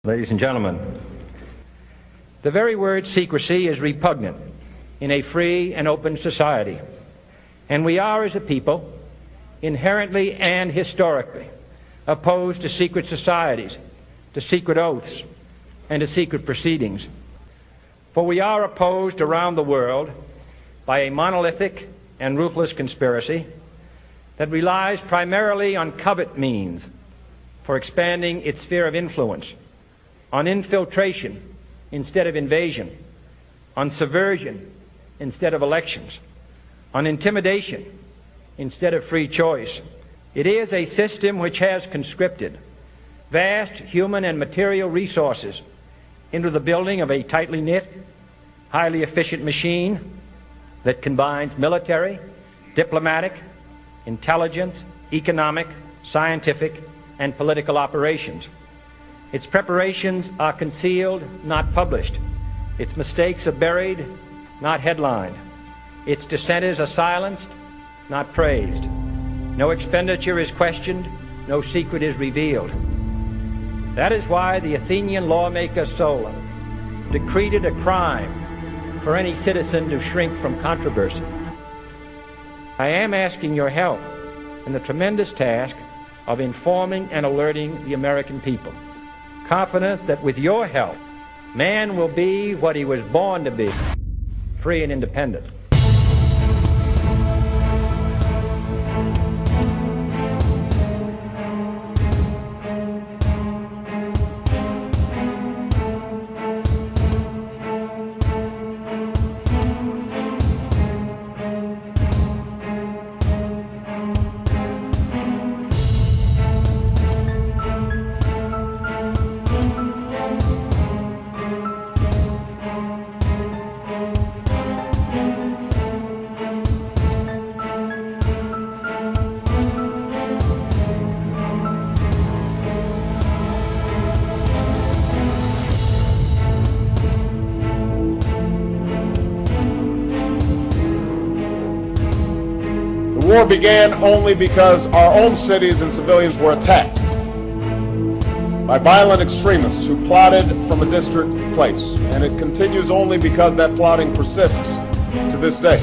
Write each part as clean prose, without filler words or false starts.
Ladies and gentlemen, the very word secrecy is repugnant in a free and open society, and we are, as a people, inherently and historically opposed to secret societies, to secret oaths, and to secret proceedings. For we are opposed around the world by a monolithic and ruthless conspiracy that relies primarily on covert means for expanding its sphere of influence, on infiltration instead of invasion, on subversion instead of elections, on intimidation instead of free choice. It is a system which has conscripted vast human and material resources into the building of a tightly knit, highly efficient machine that combines military, diplomatic, intelligence, economic, scientific, and political operations. Its preparations are concealed, not published. Its mistakes are buried, not headlined. Its dissenters are silenced, not praised. No expenditure is questioned, no secret is revealed. That is why the Athenian lawmaker Solon decreed it a crime for any citizen to shrink from controversy. I am asking your help in the tremendous task of informing and alerting the American people, confident that with your help, man will be what he was born to be, free and independent. The war began only because our own cities and civilians were attacked by violent extremists who plotted from a distant place, and it continues only because that plotting persists to this day.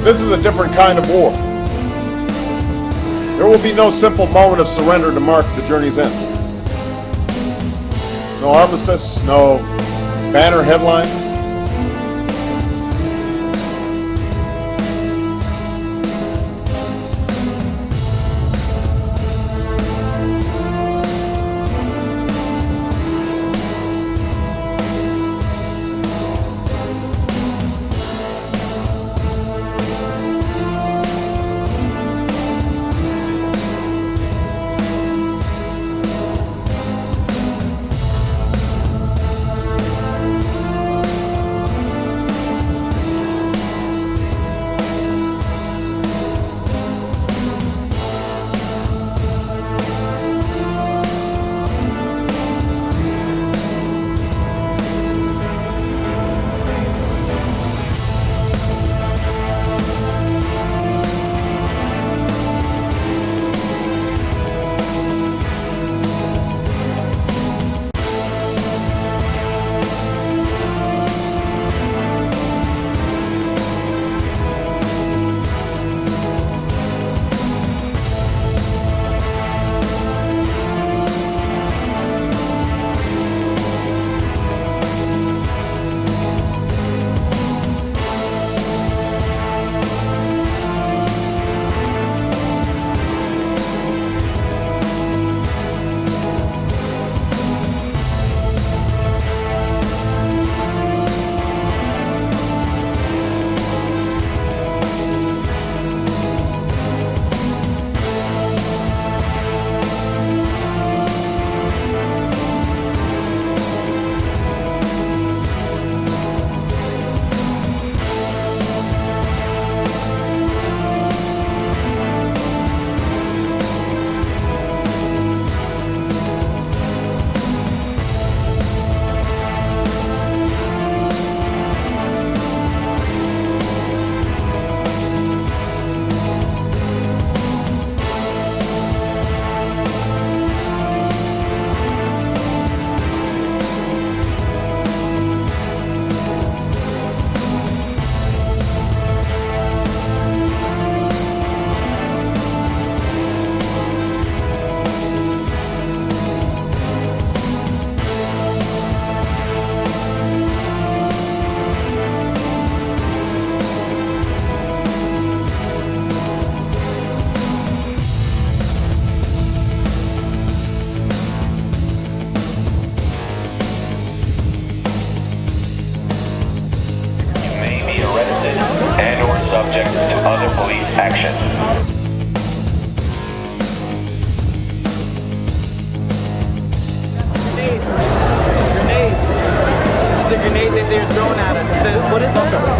This is a different kind of war. There will be no simple moment of surrender to mark the journey's end. No armistice, no banner headline.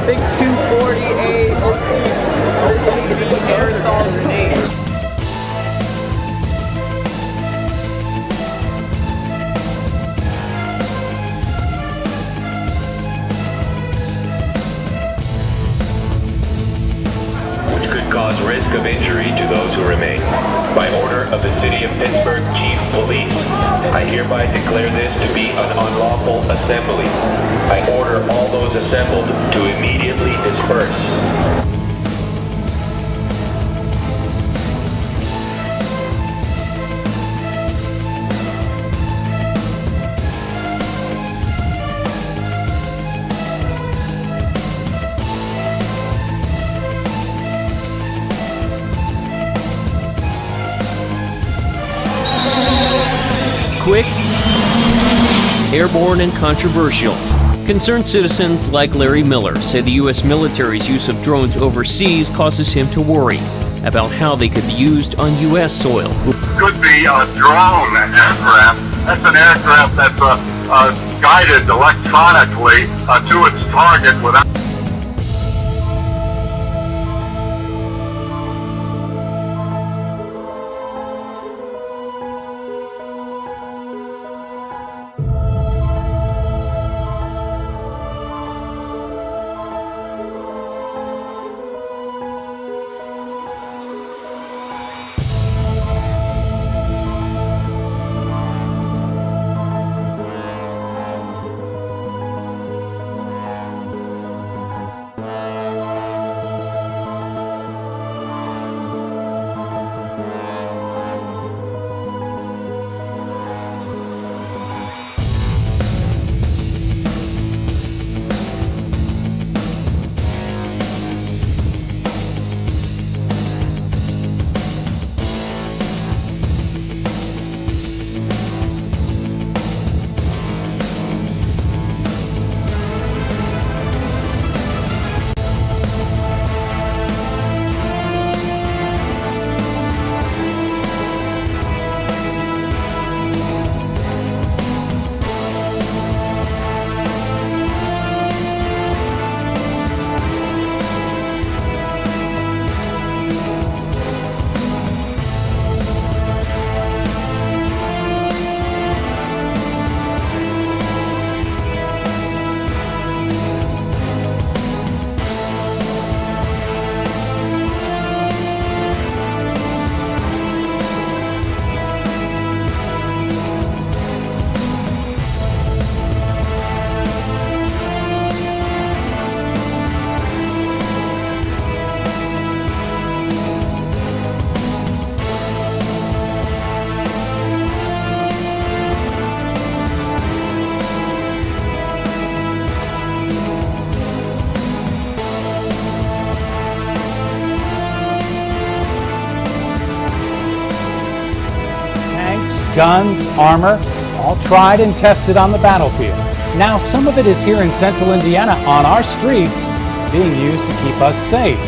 6240A OCV aerosol grenade. Which could cause risk of injury to those who remain. By order of the City of Pittsburgh Chief Police, I hereby declare this to be an unlawful assembly. I order all those assembled to immediately disperse. Quick, airborne, and controversial. Concerned citizens like Larry Miller say the U.S. military's use of drones overseas causes him to worry about how they could be used on U.S. soil. Could be a drone aircraft. That's an aircraft that's guided electronically to its target without. Guns, armor, all tried and tested on the battlefield. Now some of it is here in central Indiana on our streets, being used to keep us safe.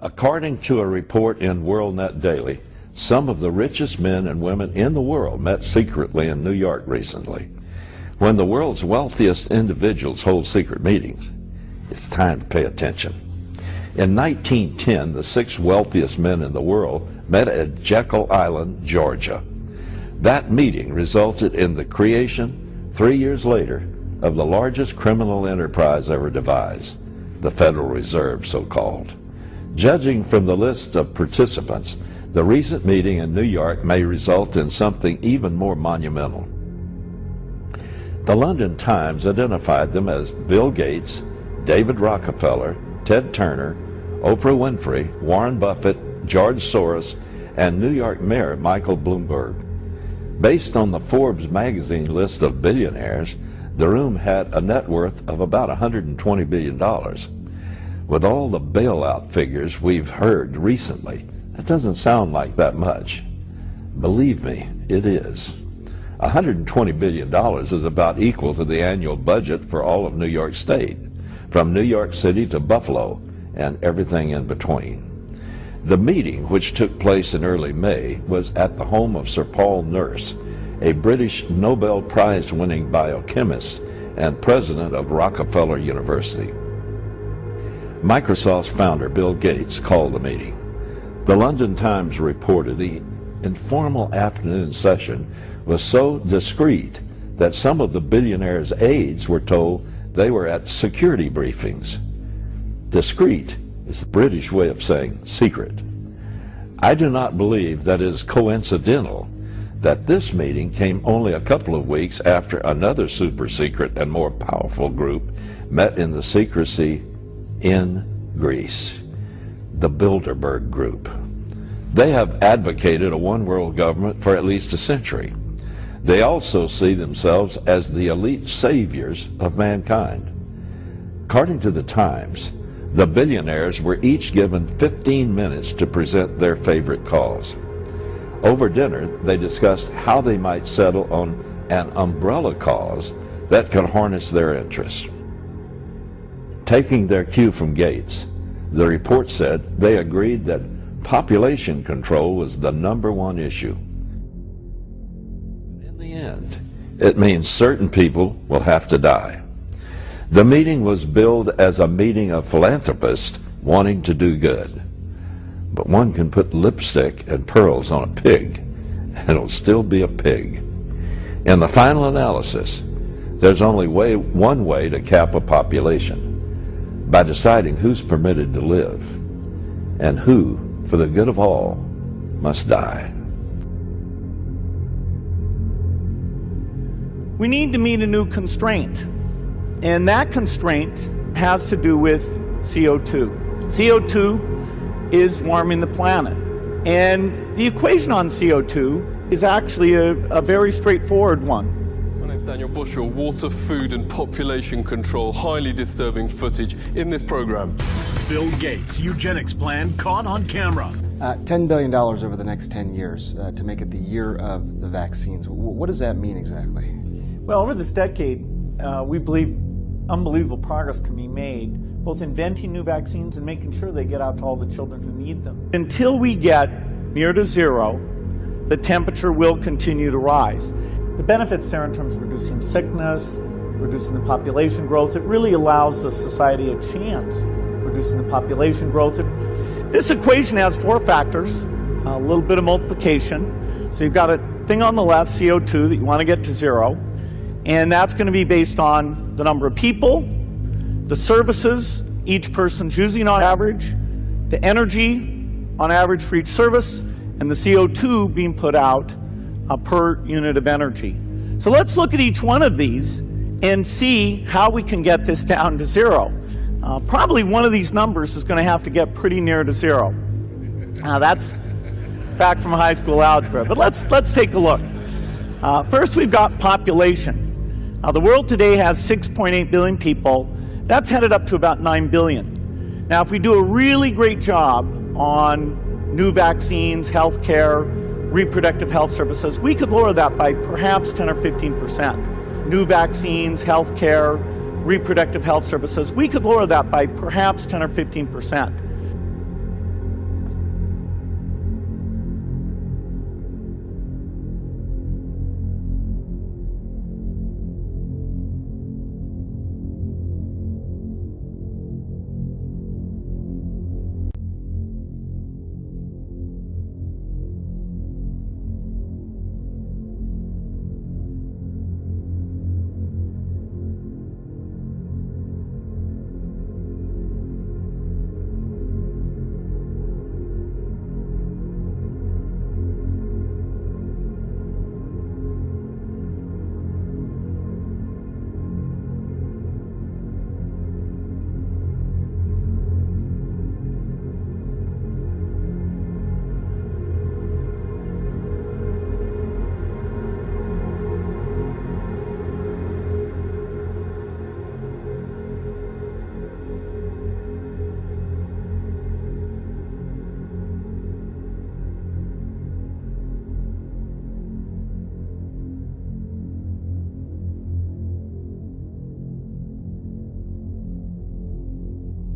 According to a report in WorldNet Daily, some of the richest men and women in the world met secretly in New York recently. When the world's wealthiest individuals hold secret meetings, it's time to pay attention. In 1910, the 6 wealthiest men in the world met at Jekyll Island, Georgia. That meeting resulted in the creation, 3 years later, of the largest criminal enterprise ever devised, the Federal Reserve, so-called. Judging from the list of participants, the recent meeting in New York may result in something even more monumental. The London Times identified them as Bill Gates, David Rockefeller, Ted Turner, Oprah Winfrey, Warren Buffett, George Soros, and New York Mayor Michael Bloomberg. Based on the Forbes magazine list of billionaires, the room had a net worth of about $120 billion. With all the bailout figures we've heard recently, that doesn't sound like that much. Believe me, it is. $120 billion is about equal to the annual budget for all of New York State, from New York City to Buffalo and everything in between. The meeting, which took place in early May, was at the home of Sir Paul Nurse, a British Nobel Prize-winning biochemist and president of Rockefeller University. Microsoft's founder, Bill Gates, called the meeting. The London Times reported the informal afternoon session was so discreet that some of the billionaire's aides were told they were at security briefings. Discreet is the British way of saying secret. I do not believe that it is coincidental that this meeting came only a couple of weeks after another super secret and more powerful group met in the secrecy in Greece, the Bilderberg Group. They have advocated a one-world government for at least a century. They also see themselves as the elite saviors of mankind. According to the Times, the billionaires were each given 15 minutes to present their favorite cause. Over dinner, they discussed how they might settle on an umbrella cause that could harness their interests. Taking their cue from Gates, the report said they agreed that population control was the #1 issue. In the end, it means certain people will have to die. The meeting was billed as a meeting of philanthropists wanting to do good. But one can put lipstick and pearls on a pig, and it'll still be a pig. In the final analysis, there's only one way to cap a population, by deciding who's permitted to live, and who, for the good of all, must die. We need to meet a new constraint, and that constraint has to do with CO2. CO2 is warming the planet, and the equation on CO2 is actually a very straightforward one. My name's Daniel Bushell, water, food and population control, highly disturbing footage in this program. Bill Gates' eugenics plan caught on camera. $10 billion over the next 10 years to make it the year of the vaccines. What does that mean exactly? Well, over this decade, we believe unbelievable progress can be made, both inventing new vaccines and making sure they get out to all the children who need them. Until we get near to zero, the temperature will continue to rise. The benefits there in terms of reducing sickness, reducing the population growth, it really allows the society a chance, reducing the population growth. This equation has 4 factors, a little bit of multiplication. So you've got a thing on the left, CO2, that you want to get to zero. And that's going to be based on the number of people, the services each person's using on average, the energy on average for each service, and the CO2 being put out per unit of energy. So let's look at each one of these and see how we can get this down to zero. Probably one of these numbers is going to have to get pretty near to zero. Now that's back from high school algebra, but let's take a look. First, we've got population. The world today has 6.8 billion people. That's headed up to about 9 billion. Now, if we do a really great job on new vaccines, healthcare, reproductive health services, we could lower that by perhaps 10 or 15%. New vaccines, healthcare, reproductive health services, we could lower that by perhaps 10 or 15%.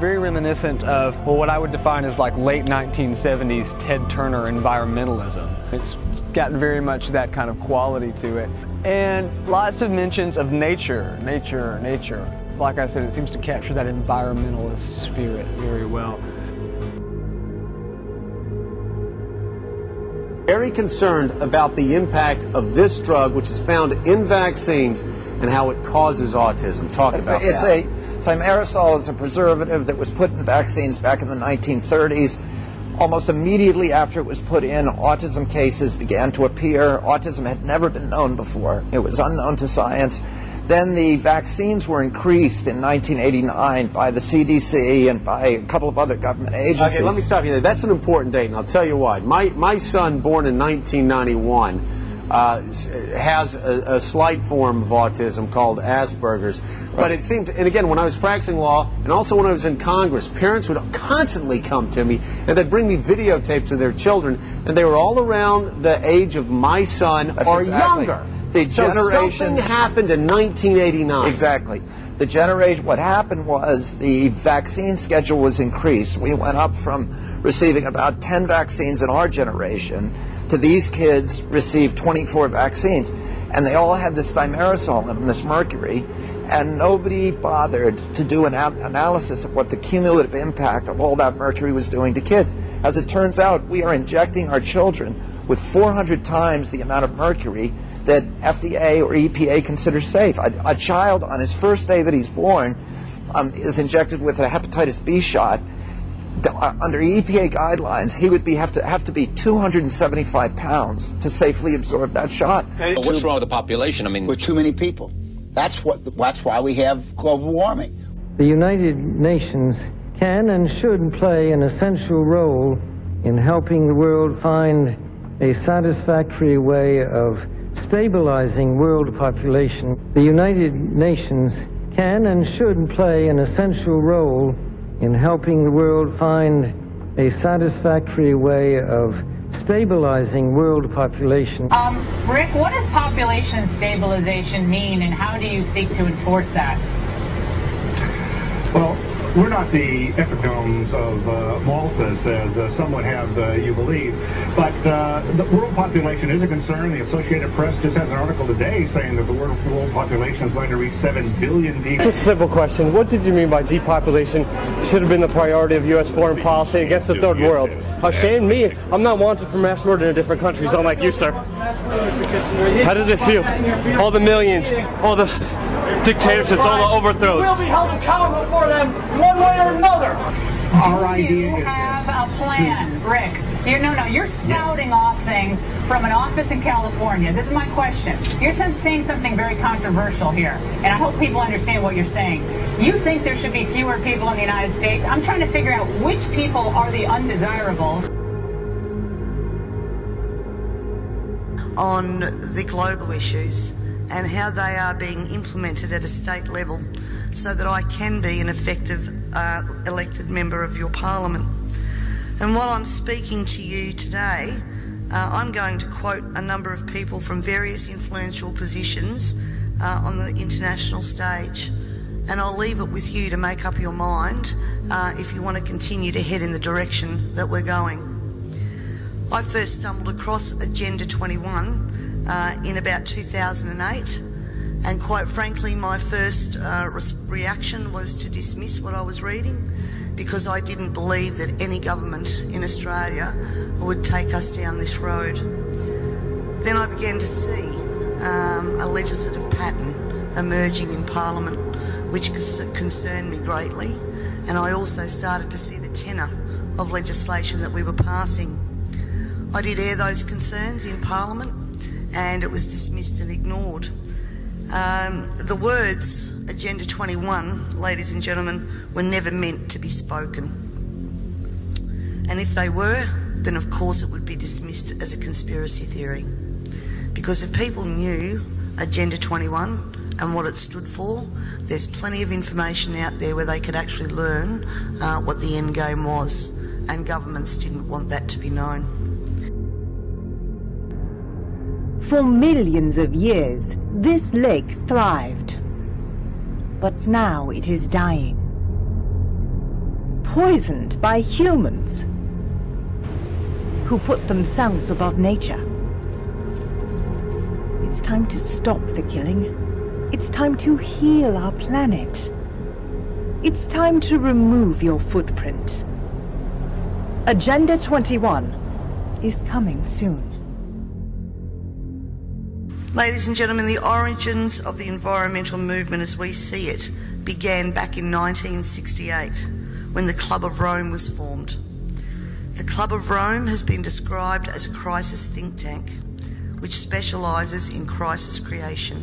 very reminiscent of what I would define as like late 1970s Ted Turner environmentalism. It's got very much that kind of quality to it. And lots of mentions of nature. Like I said, it seems to capture that environmentalist spirit very well. Very concerned about the impact of this drug, which is found in vaccines, and how it causes autism. Talk about that. Thimerosal is a preservative that was put in vaccines back in the 1930s. Almost immediately after it was put in, autism cases began to appear. Autism had never been known before. It was unknown to science. Then the vaccines were increased in 1989 by the CDC and by a couple of other government agencies. Okay, let me stop you there. That's an important date, and I'll tell you why. My son, born in 1991, has a slight form of autism called Asperger's. But it seemed, and again, when I was practicing law, and also when I was in Congress, parents would constantly come to me, and they'd bring me videotapes of their children, and they were all around the age of my son or younger. So something happened in 1989. Exactly. What happened was the vaccine schedule was increased. We went up from receiving about 10 vaccines in our generation to these kids received 24 vaccines. And they all had this thimerosal in them, this mercury, and nobody bothered to do an analysis of what the cumulative impact of all that mercury was doing to kids. As it turns out, we are injecting our children with 400 times the amount of mercury that FDA or EPA considers safe. A child on his first day that he's born is injected with a hepatitis B shot. Under EPA guidelines, he would have to be 275 pounds to safely absorb that shot. What's wrong with the population? I mean, we're too many people. That's why we have global warming. The United Nations can and should play an essential role in helping the world find a satisfactory way of stabilizing world population. The United Nations can and should play an essential role in helping the world find a satisfactory way of stabilizing world population. Rick, what does population stabilization mean, and how do you seek to enforce that? Well, we're not the epigones of Malthus, as some would have you believe, but the world population is a concern. The Associated Press just has an article today saying that the world population is going to reach 7 billion people. Just a simple question. What did you mean by depopulation should have been the priority of U.S. foreign policy against the third world? Shame me. I'm not wanted for mass murder in different countries, unlike you, sir. How does it feel? All the millions, all the dictatorships, all the overthrows. We'll be held accountable for them one way or another. Do you have a plan, Rick? You're spouting off things from an office in California. This is my question. You're saying something very controversial here, and I hope people understand what you're saying. You think there should be fewer people in the United States? I'm trying to figure out which people are the undesirables. On the global issues and how they are being implemented at a state level so that I can be an effective elected member of your parliament. And while I'm speaking to you today, I'm going to quote a number of people from various influential positions on the international stage, and I'll leave it with you to make up your mind if you want to continue to head in the direction that we're going. I first stumbled across Agenda 21 in about 2008, and quite frankly my first reaction was to dismiss what I was reading, because I didn't believe that any government in Australia would take us down this road. Then I began to see a legislative pattern emerging in Parliament which concerned me greatly, and I also started to see the tenor of legislation that we were passing. I did air those concerns in Parliament, and it was dismissed and ignored. The words Agenda 21, ladies and gentlemen, were never meant to be spoken. And if they were, then of course it would be dismissed as a conspiracy theory. Because if people knew Agenda 21 and what it stood for, there's plenty of information out there where they could actually learn what the end game was, and governments didn't want that to be known. For millions of years, this lake thrived. But now it is dying. poisoned by humans who put themselves above nature. It's time to stop the killing. It's time to heal our planet. It's time to remove your footprint. Agenda 21 is coming soon. Ladies and gentlemen, the origins of the environmental movement as we see it began back in 1968 when the Club of Rome was formed. The Club of Rome has been described as a crisis think tank which specialises in crisis creation.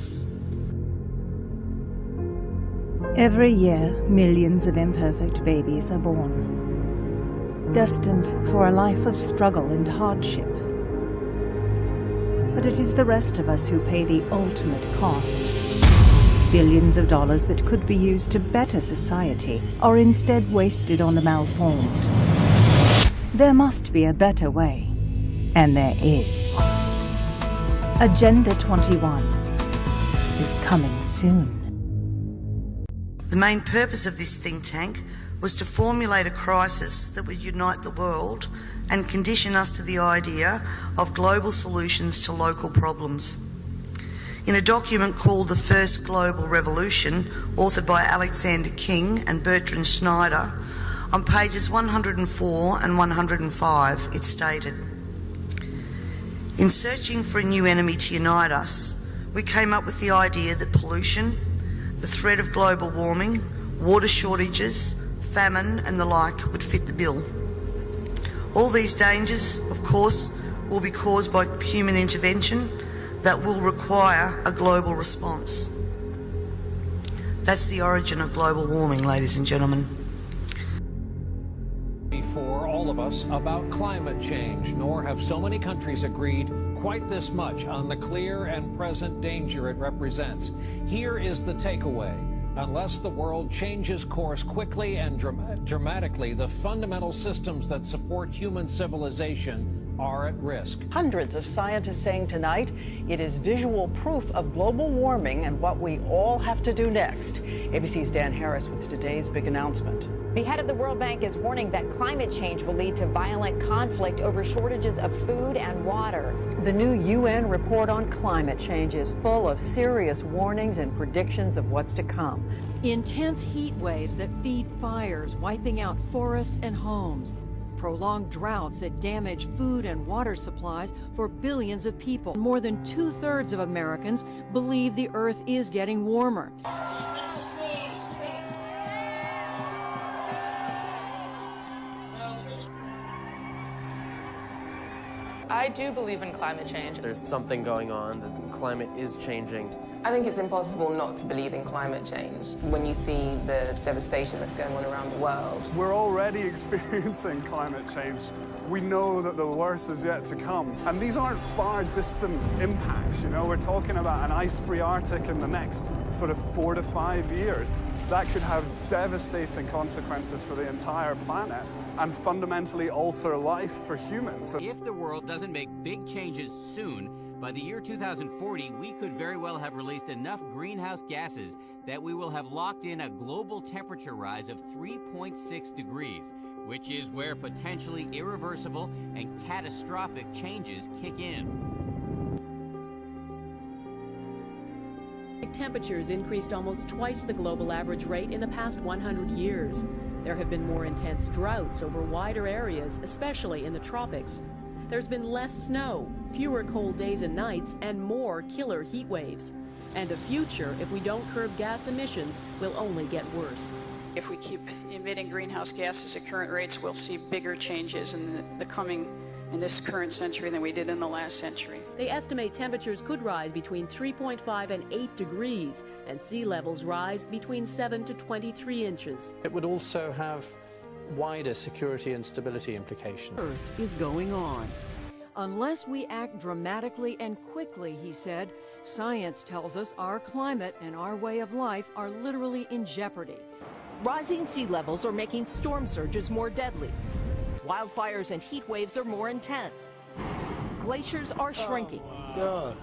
Every year, millions of imperfect babies are born, destined for a life of struggle and hardship. But it is the rest of us who pay the ultimate cost. Billions of dollars that could be used to better society are instead wasted on the malformed. There must be a better way, and there is. Agenda 21 is coming soon. The main purpose of this think tank was to formulate a crisis that would unite the world and condition us to the idea of global solutions to local problems. In a document called The First Global Revolution, authored by Alexander King and Bertrand Schneider, on pages 104 and 105, it stated, "In searching for a new enemy to unite us, we came up with the idea that pollution, the threat of global warming, water shortages, famine and the like would fit the bill. All these dangers, of course, will be caused by human intervention that will require a global response." That's the origin of global warming, ladies and gentlemen. For all of us about climate change, nor have so many countries agreed quite this much on the clear and present danger it represents. Here is the takeaway. Unless the world changes course quickly and dramatically, the fundamental systems that support human civilization are at risk. Hundreds of scientists saying tonight it is visual proof of global warming and what we all have to do next. ABC's Dan Harris with today's big announcement. The head of the World Bank is warning that climate change will lead to violent conflict over shortages of food and water. The new UN report on climate change is full of serious warnings and predictions of what's to come. Intense heat waves that feed fires, wiping out forests and homes. Prolonged droughts that damage food and water supplies for billions of people. More than 2/3 of Americans believe the Earth is getting warmer. I do believe in climate change. There's something going on, the climate is changing. I think it's impossible not to believe in climate change when you see the devastation that's going on around the world. We're already experiencing climate change. We know that the worst is yet to come. And these aren't far distant impacts, you know, we're talking about an ice-free Arctic in the next sort of 4 to 5 years. That could have devastating consequences for the entire planet and fundamentally alter life for humans. If the world doesn't make big changes soon, by the year 2040, we could very well have released enough greenhouse gases that we will have locked in a global temperature rise of 3.6 degrees, which is where potentially irreversible and catastrophic changes kick in. Temperatures increased almost twice the global average rate in the past 100 years. There have been more intense droughts over wider areas, especially in the tropics. There's been less snow, fewer cold days and nights, and more killer heat waves. And the future, if we don't curb gas emissions, will only get worse. If we keep emitting greenhouse gases at current rates, we'll see bigger changes in this current century than we did in the last century. They estimate temperatures could rise between 3.5 and 8 degrees, and sea levels rise between 7 to 23 inches. It would also have wider security and stability implications. Earth is going on. Unless we act dramatically and quickly, he said, science tells us our climate and our way of life are literally in jeopardy. Rising sea levels are making storm surges more deadly. Wildfires and heat waves are more intense. Glaciers are shrinking. In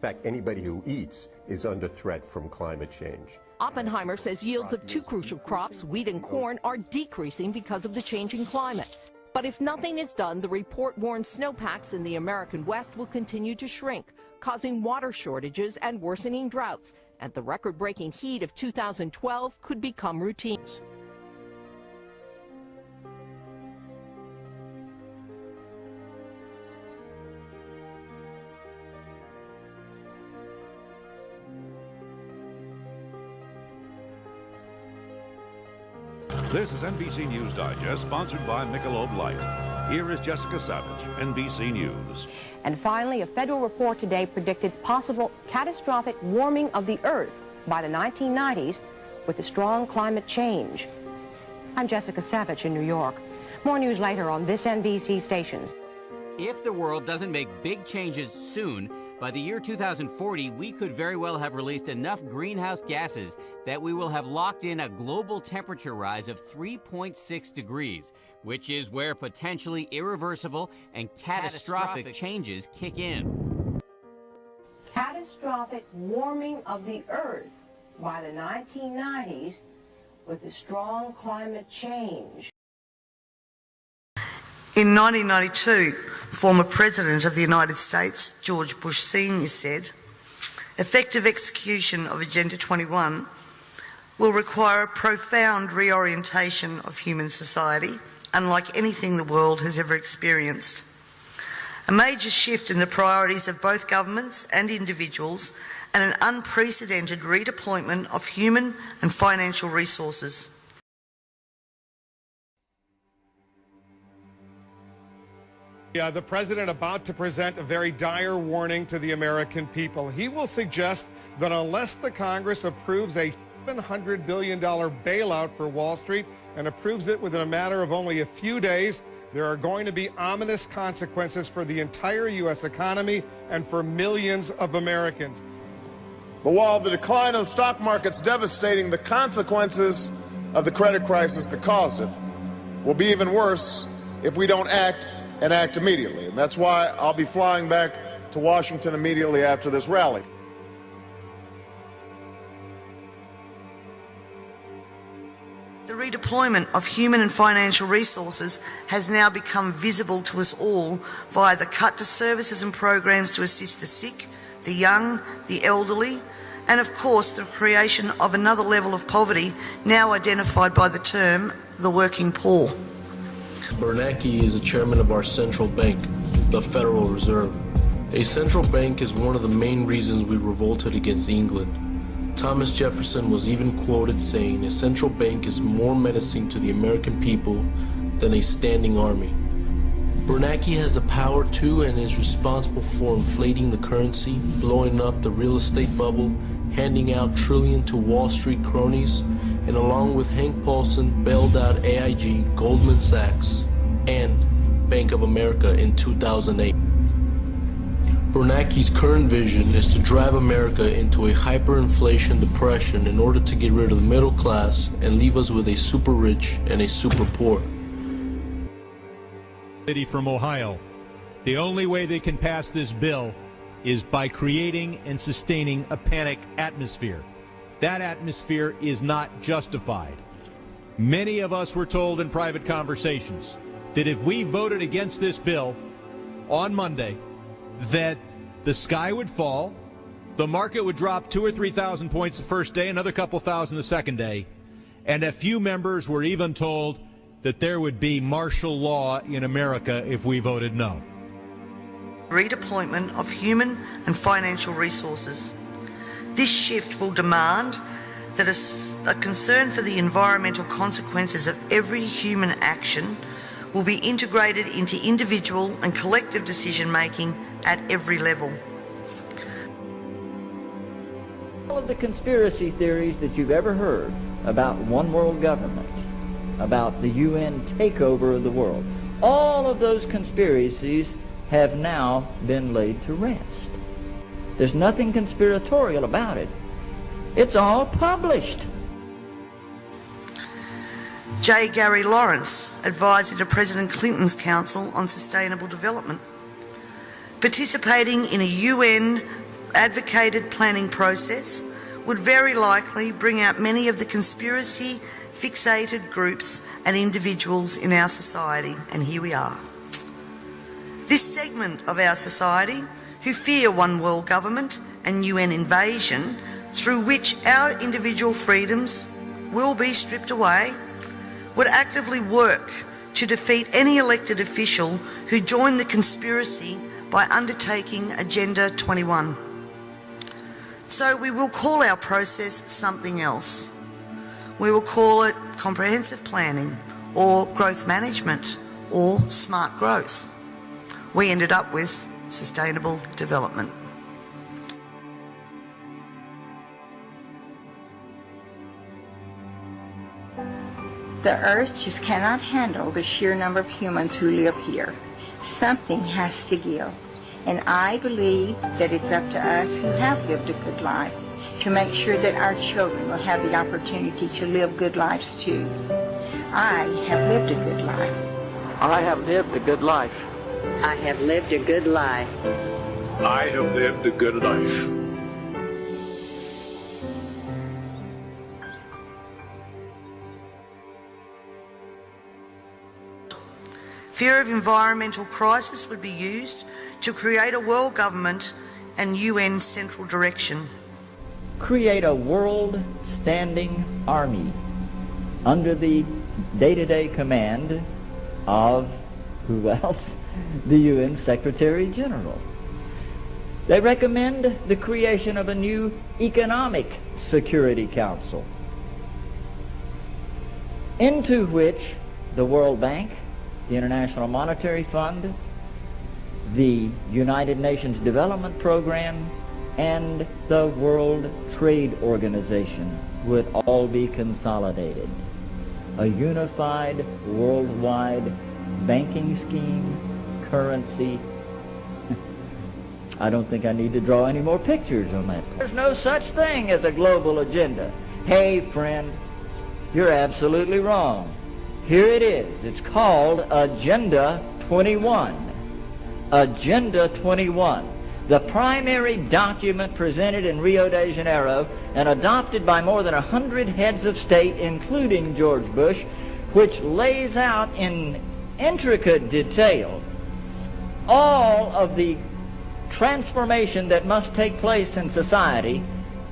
fact, anybody who eats is under threat from climate change. Oppenheimer says yields of two crucial crops, wheat and corn, are decreasing because of the changing climate. But if nothing is done, the report warns snowpacks in the American West will continue to shrink, causing water shortages and worsening droughts, and the record-breaking heat of 2012 could become routine. This is NBC News Digest, sponsored by Michelob Light. Here is Jessica Savage, NBC News. And finally, a federal report today predicted possible catastrophic warming of the Earth by the 1990s with a strong climate change. I'm Jessica Savage in New York. More news later on this NBC station. If the world doesn't make big changes soon, by the year 2040, we could very well have released enough greenhouse gases that we will have locked in a global temperature rise of 3.6 degrees, which is where potentially irreversible and catastrophic changes kick in. Catastrophic warming of the Earth by the 1990s with a strong climate change. In 1992, former President of the United States, George Bush Sr. said, effective execution of Agenda 21 will require a profound reorientation of human society, unlike anything the world has ever experienced. A major shift in the priorities of both governments and individuals, and an unprecedented redeployment of human and financial resources. The president about to present a very dire warning to the American people. He will suggest that unless the Congress approves a $700 billion bailout for Wall Street and approves it within a matter of only a few days, there are going to be ominous consequences for the entire U.S. economy and for millions of Americans. But while the decline of the stock market's devastating, the consequences of the credit crisis that caused it will be even worse if we don't act and act immediately. And that's why I'll be flying back to Washington immediately after this rally. The redeployment of human and financial resources has now become visible to us all via the cut to services and programs to assist the sick, the young, the elderly, and of course the creation of another level of poverty now identified by the term the working poor. Bernanke is the chairman of our central bank, the Federal Reserve. A central bank is one of the main reasons we revolted against England. Thomas Jefferson was even quoted saying, "A central bank is more menacing to the American people than a standing army." Bernanke has the power to and is responsible for inflating the currency, blowing up the real estate bubble, handing out trillions to Wall Street cronies, and along with Hank Paulson, bailed out AIG, Goldman Sachs, and Bank of America in 2008. Bernanke's current vision is to drive America into a hyperinflation depression in order to get rid of the middle class and leave us with a super rich and a super poor. From Ohio, the only way they can pass this bill is by creating and sustaining a panic atmosphere. That atmosphere is not justified. Many of us were told in private conversations that if we voted against this bill on Monday, that the sky would fall, the market would drop 2,000 or 3,000 points the first day, another couple thousand the second day, and a few members were even told that there would be martial law in America if we voted no. Redeployment of human and financial resources. This shift will demand that a concern for the environmental consequences of every human action will be integrated into individual and collective decision-making at every level. All of the conspiracy theories that you've ever heard about one world government, about the UN takeover of the world, all of those conspiracies have now been laid to rest. There's nothing conspiratorial about it. It's all published. J. Gary Lawrence, advisor to President Clinton's Council on Sustainable Development, participating in a UN advocated planning process would very likely bring out many of the conspiracy-fixated groups and individuals in our society, and here we are. This segment of our society, who fear one world government and UN invasion, through which our individual freedoms will be stripped away, would actively work to defeat any elected official who joined the conspiracy by undertaking Agenda 21. So we will call our process something else. We will call it comprehensive planning, or growth management, or smart growth. We ended up with sustainable development. The Earth just cannot handle the sheer number of humans who live here. Something has to give. And I believe that it's up to us who have lived a good life to make sure that our children will have the opportunity to live good lives too. I have lived a good life. I have lived a good life. I have lived a good life. I have lived a good life. Fear of environmental crisis would be used to create a world government and UN central direction. Create a world standing army under the day-to-day command of, who else? The UN Secretary General. They recommend the creation of a new Economic Security Council, into which the World Bank, the International Monetary Fund, the United Nations Development Program, and the World Trade Organization would all be consolidated. A unified worldwide banking scheme, currency. I don't think I need to draw any more pictures on that. There's no such thing as a global agenda. Hey, friend, you're absolutely wrong. Here it is. It's called Agenda 21. Agenda 21, the primary document presented in Rio de Janeiro and adopted by more than 100 heads of state, including George Bush, which lays out in intricate detail all of the transformation that must take place in society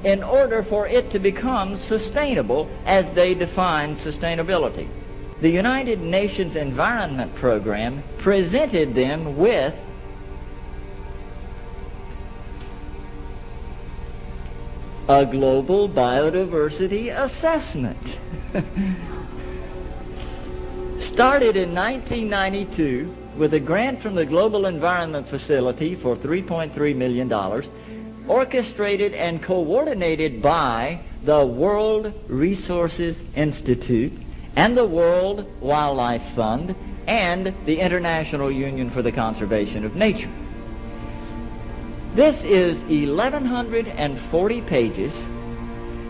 in order for it to become sustainable as they define sustainability. The United Nations Environment Program presented them with a global biodiversity assessment. Started in 1992 with a grant from the Global Environment Facility for $3.3 million, orchestrated and coordinated by the World Resources Institute and the World Wildlife Fund and the International Union for the Conservation of Nature. This is 1,140 pages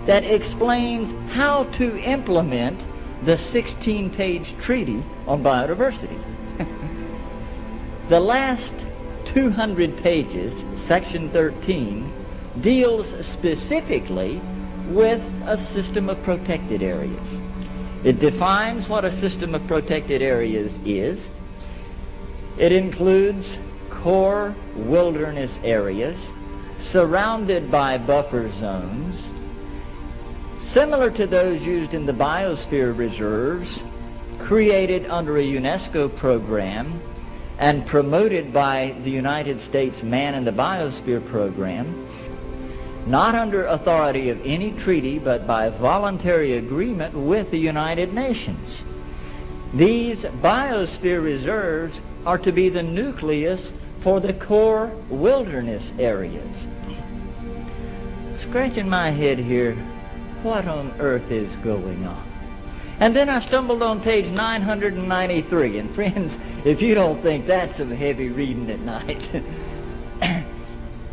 that explains how to implement the 16-page treaty on biodiversity. The last 200 pages, section 13, deals specifically with a system of protected areas. It defines what a system of protected areas is. It includes core wilderness areas surrounded by buffer zones, similar to those used in the biosphere reserves, created under a UNESCO program and promoted by the United States Man in the Biosphere program, not under authority of any treaty, but by voluntary agreement with the United Nations. These biosphere reserves are to be the nucleus for the core wilderness areas. Scratching my head here, what on earth is going on? And then I stumbled on page 993, and friends, if you don't think that's some heavy reading at night,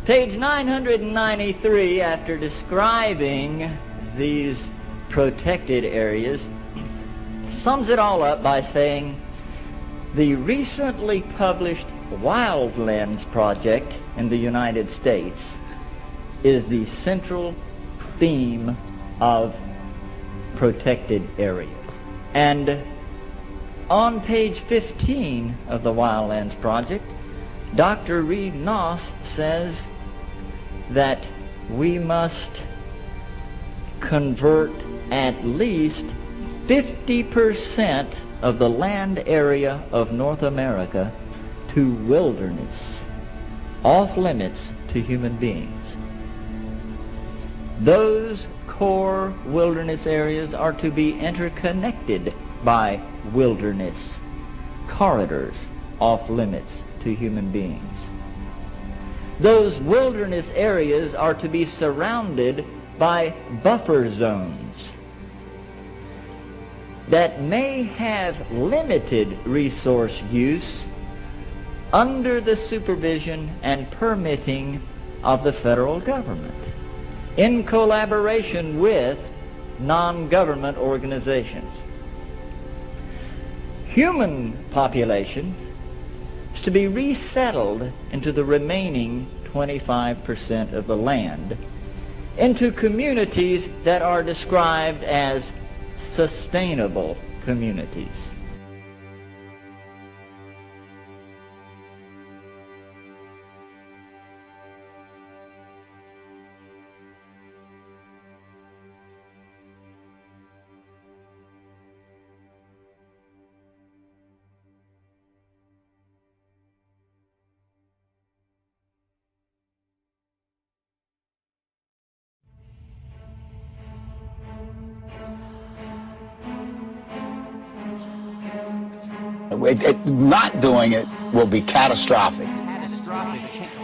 page 993, after describing these protected areas, sums it all up by saying, the recently published Wildlands project in the United States is the central theme of protected areas. And on page 15 of the Wildlands Project, Dr. Reed Noss says that we must convert at least 50% of the land area of North America to wilderness, off limits to human beings. Those core wilderness areas are to be interconnected by wilderness corridors off limits to human beings. Those wilderness areas are to be surrounded by buffer zones that may have limited resource use under the supervision and permitting of the federal government, in collaboration with non-government organizations. Human population is to be resettled into the remaining 25% of the land, into communities that are described as sustainable communities. Not doing it will be catastrophic.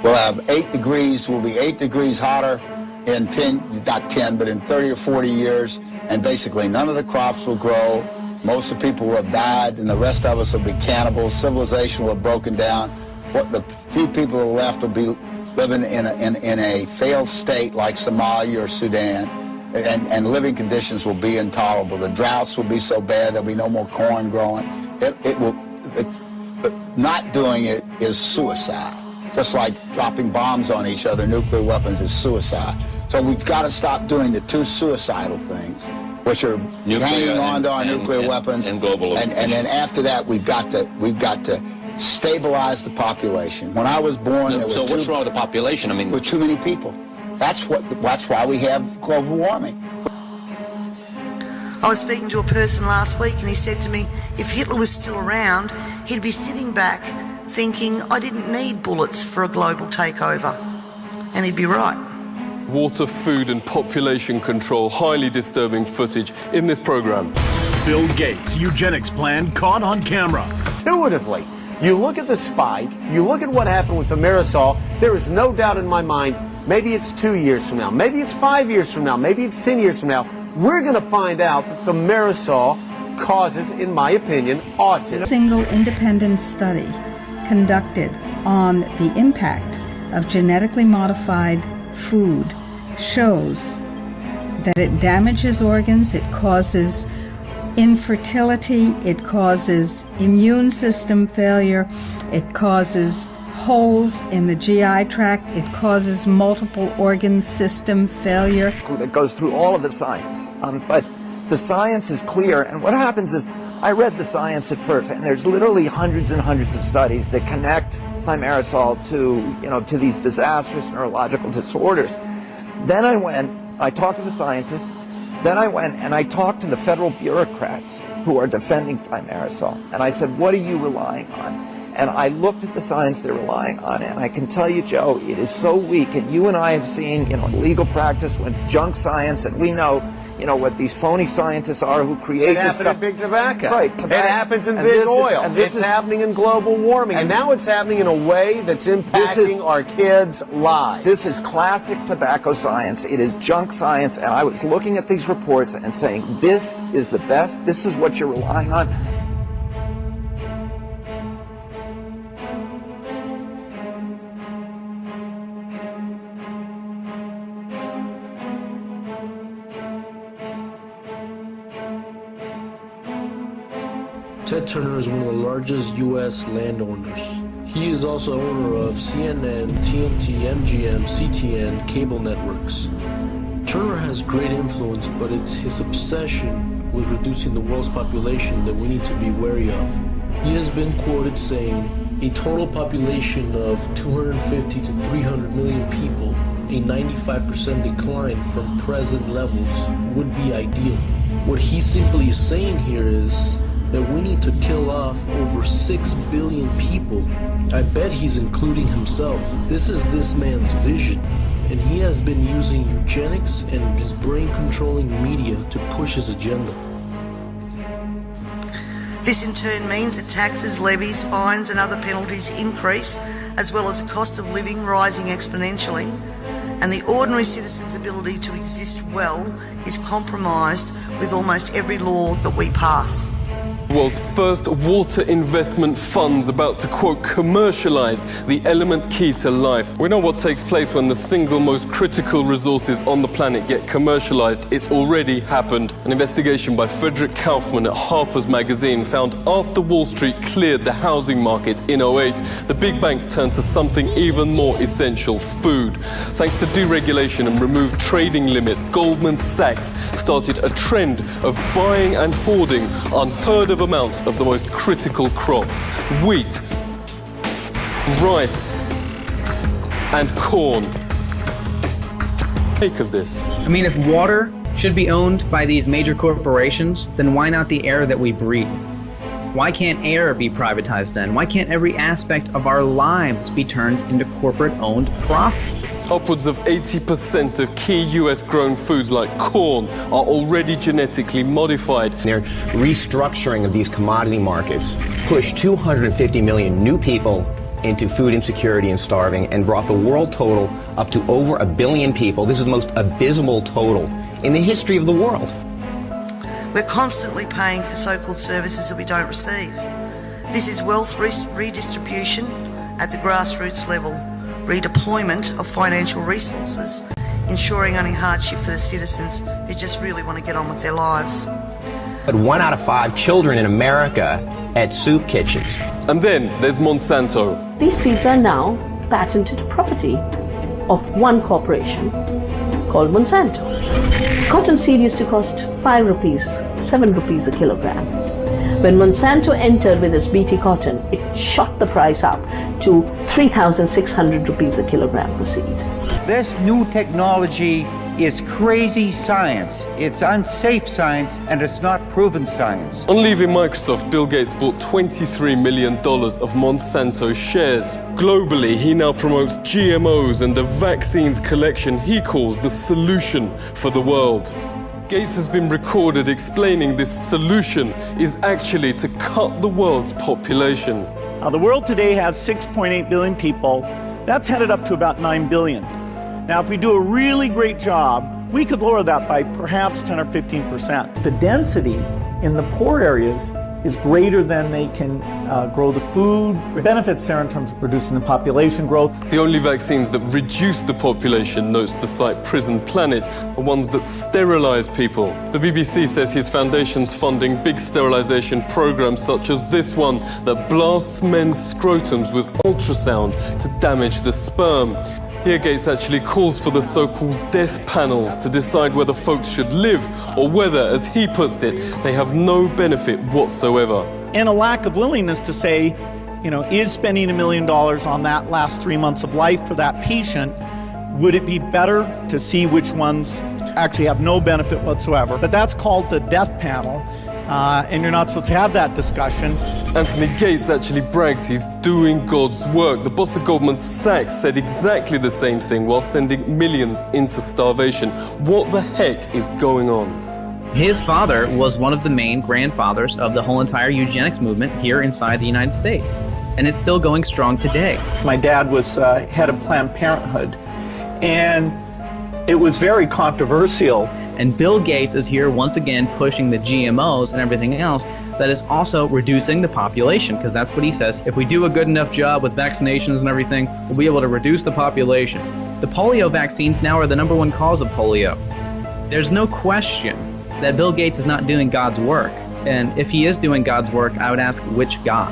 We'll have 8 degrees, we'll be 8 degrees hotter in 30 or 40 years, and basically none of the crops will grow. Most of the people will have died, and the rest of us will be cannibals. Civilization will have broken down. What the few people who are left will be living in a failed state like Somalia or Sudan, and living conditions will be intolerable. The droughts will be so bad there'll be no more corn growing. Not doing it is suicide. Just like dropping bombs on each other, nuclear weapons is suicide. So we've got to stop doing the two suicidal things, which are hanging on to our nuclear weapons and global. And then after that, we've got to stabilize the population. When I was born, so what's wrong with the population? I mean, with too many people. That's why we have global warming. I was speaking to a person last week and he said to me, if Hitler was still around, he'd be sitting back thinking, I didn't need bullets for a global takeover. And he'd be right. Water, food and population control, highly disturbing footage in this program. Bill Gates' eugenics plan caught on camera. Intuitively, you look at the spike, you look at what happened with the Marisol, there is no doubt in my mind, maybe it's 2 years from now, maybe it's 5 years from now, maybe it's 10 years from now, we're going to find out that the Marisol causes, in my opinion, autism. A single independent study conducted on the impact of genetically modified food shows that it damages organs, it causes infertility, it causes immune system failure, it causes holes in the GI tract, it causes multiple organ system failure. That goes through all of the science, but the science is clear, and what happens is, I read the science at first, and there's literally hundreds and hundreds of studies that connect thimerosal to these disastrous neurological disorders. Then I talked to the scientists, then I went and I talked to the federal bureaucrats who are defending thimerosal, and I said, what are you relying on? And I looked at the science they're relying on, and I can tell you, Joe, it is so weak. And you and I have seen, legal practice with junk science, and we know, what these phony scientists are who create this stuff. It happened in big tobacco. Right. It happens in big oil. It's happening in global warming. And now it's happening in a way that's impacting our kids' lives. This is classic tobacco science. It is junk science. And I was looking at these reports and saying, this is the best. This is what you're relying on. Ted Turner is one of the largest U.S. landowners. He is also owner of CNN, TNT, MGM, CTN, cable networks. Turner has great influence, but it's his obsession with reducing the world's population that we need to be wary of. He has been quoted saying, a total population of 250 to 300 million people, a 95% decline from present levels, would be ideal. What he simply is saying here is that we need to kill off over 6 billion people. I bet he's including himself. This is this man's vision, and he has been using eugenics and his brain-controlling media to push his agenda. This in turn means that taxes, levies, fines and other penalties increase, as well as the cost of living rising exponentially, and the ordinary citizen's ability to exist well is compromised with almost every law that we pass. The world's first water investment fund's about to, quote, commercialize the element key to life. We know what takes place when the single most critical resources on the planet get commercialized. It's already happened. An investigation by Frederick Kaufman at Harper's Magazine found after Wall Street cleared the housing market in 2008, the big banks turned to something even more essential, food. Thanks to deregulation and removed trading limits, Goldman Sachs started a trend of buying and hoarding unheard of amounts of the most critical crops: wheat, rice, and corn. Take of this. I mean, if water should be owned by these major corporations, then why not the air that we breathe? Why can't air be privatized then? Why can't every aspect of our lives be turned into corporate-owned profit? Upwards of 80% of key US-grown foods like corn are already genetically modified. Their restructuring of these commodity markets pushed 250 million new people into food insecurity and starving and brought the world total up to over 1 billion people. This is the most abysmal total in the history of the world. We're constantly paying for so-called services that we don't receive. This is wealth redistribution at the grassroots level, redeployment of financial resources, ensuring only hardship for the citizens who just really want to get on with their lives. But 1 out of 5 children in America at soup kitchens. And then there's Monsanto. These seeds are now patented property of one corporation called Monsanto. Cotton seed used to cost 5 rupees, 7 rupees a kilogram. When Monsanto entered with its BT cotton, it shot the price up to 3,600 rupees a kilogram for seed. This new technology is crazy science. It's unsafe science, and it's not proven science. On leaving Microsoft, Bill Gates bought $23 million of Monsanto shares. Globally, he now promotes GMOs and a vaccines collection he calls the solution for the world. Gates has been recorded explaining this solution is actually to cut the world's population. Now, the world today has 6.8 billion people. That's headed up to about 9 billion. Now, if we do a really great job, we could lower that by perhaps 10 or 15%. The density in the poor areas is greater than they can grow the food. Benefits there in terms of reducing the population growth. The only vaccines that reduce the population, notes the site Prison Planet, are ones that sterilize people. The BBC says his foundation's funding big sterilization programs such as this one that blasts men's scrotums with ultrasound to damage the sperm. Here Gates actually calls for the so-called death panels to decide whether folks should live or whether, as he puts it, they have no benefit whatsoever. And a lack of willingness to say, you know, is spending $1 million on that last 3 months of life for that patient, would it be better to see which ones actually have no benefit whatsoever? But that's called the death panel, and you're not supposed to have that discussion. Anthony Gates actually brags he's doing God's work. The boss of Goldman Sachs said exactly the same thing while sending millions into starvation. What the heck is going on? His father was one of the main grandfathers of the whole entire eugenics movement here inside the United States, and it's still going strong today. My dad was head of Planned Parenthood, and it was very controversial. And Bill Gates is here once again pushing the GMOs and everything else that is also reducing the population, because that's what he says. If we do a good enough job with vaccinations and everything, we'll be able to reduce the population. The polio vaccines now are the #1 cause of polio. There's no question that Bill Gates is not doing God's work. And if he is doing God's work, I would ask, which God?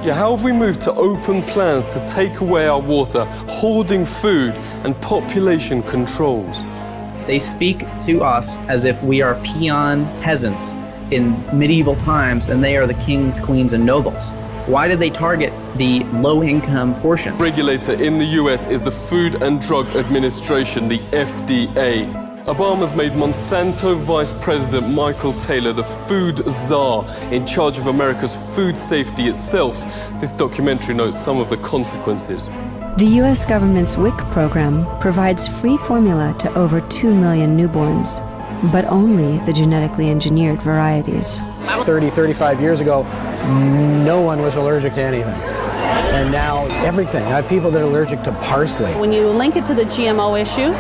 Yeah, how have we moved to open plans to take away our water, hoarding food, and population controls? They speak to us as if we are peon peasants in medieval times, and they are the kings, queens, and nobles. Why did they target the low-income portion? Regulator in the US is the Food and Drug Administration, the FDA. Obama's made Monsanto Vice President Michael Taylor the food czar in charge of America's food safety itself. This documentary notes some of the consequences. The U.S. government's WIC program provides free formula to over 2 million newborns, but only the genetically engineered varieties. 35 years ago, no one was allergic to anything. And now everything. I have people that are allergic to parsley. When you link it to the GMO issue,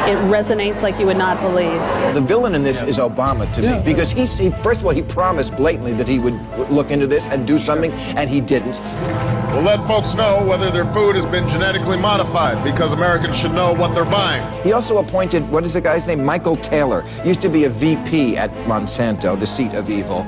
it resonates like you would not believe. The villain in this is Obama to me, because first of all, he promised blatantly that he would look into this and do something, and he didn't. We'll let folks know whether their food has been genetically modified, because Americans should know what they're buying. He also appointed, what is the guy's name? Michael Taylor. Used to be a VP at Monsanto, the seat of evil,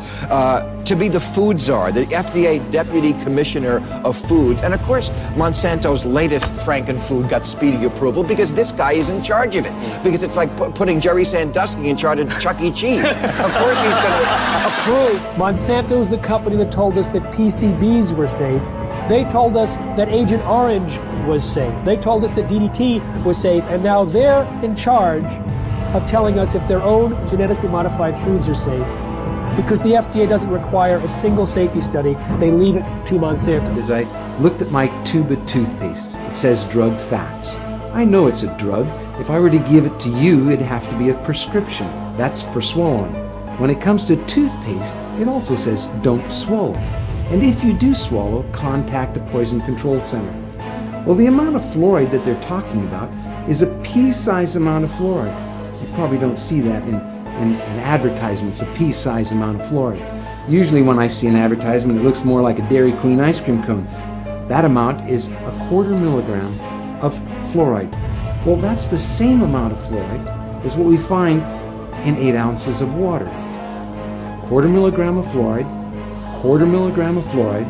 to be the food czar, the FDA Deputy Commissioner of Food. And of course, Monsanto's latest Frankenfood got speedy approval because this guy is in charge of it. Because it's like putting Jerry Sandusky in charge of Chuck E. Cheese. Of course he's going to approve. Monsanto's the company that told us that PCBs were safe. They told us that Agent Orange was safe. They told us that DDT was safe, and now they're in charge of telling us if their own genetically modified foods are safe. Because the FDA doesn't require a single safety study, they leave it to Monsanto. As I looked at my tube of toothpaste, it says drug facts. I know it's a drug. If I were to give it to you, it'd have to be a prescription. That's for swallowing. When it comes to toothpaste, it also says don't swallow. And if you do swallow, contact a poison control center. Well, the amount of fluoride that they're talking about is a pea-sized amount of fluoride. You probably don't see that in advertisements, a pea-sized amount of fluoride. Usually when I see an advertisement, it looks more like a Dairy Queen ice cream cone. That amount is 1/4 milligram of fluoride. Well, that's the same amount of fluoride as what we find in 8 ounces of water. 1/4 milligram of fluoride, 1/4 milligram of fluoride.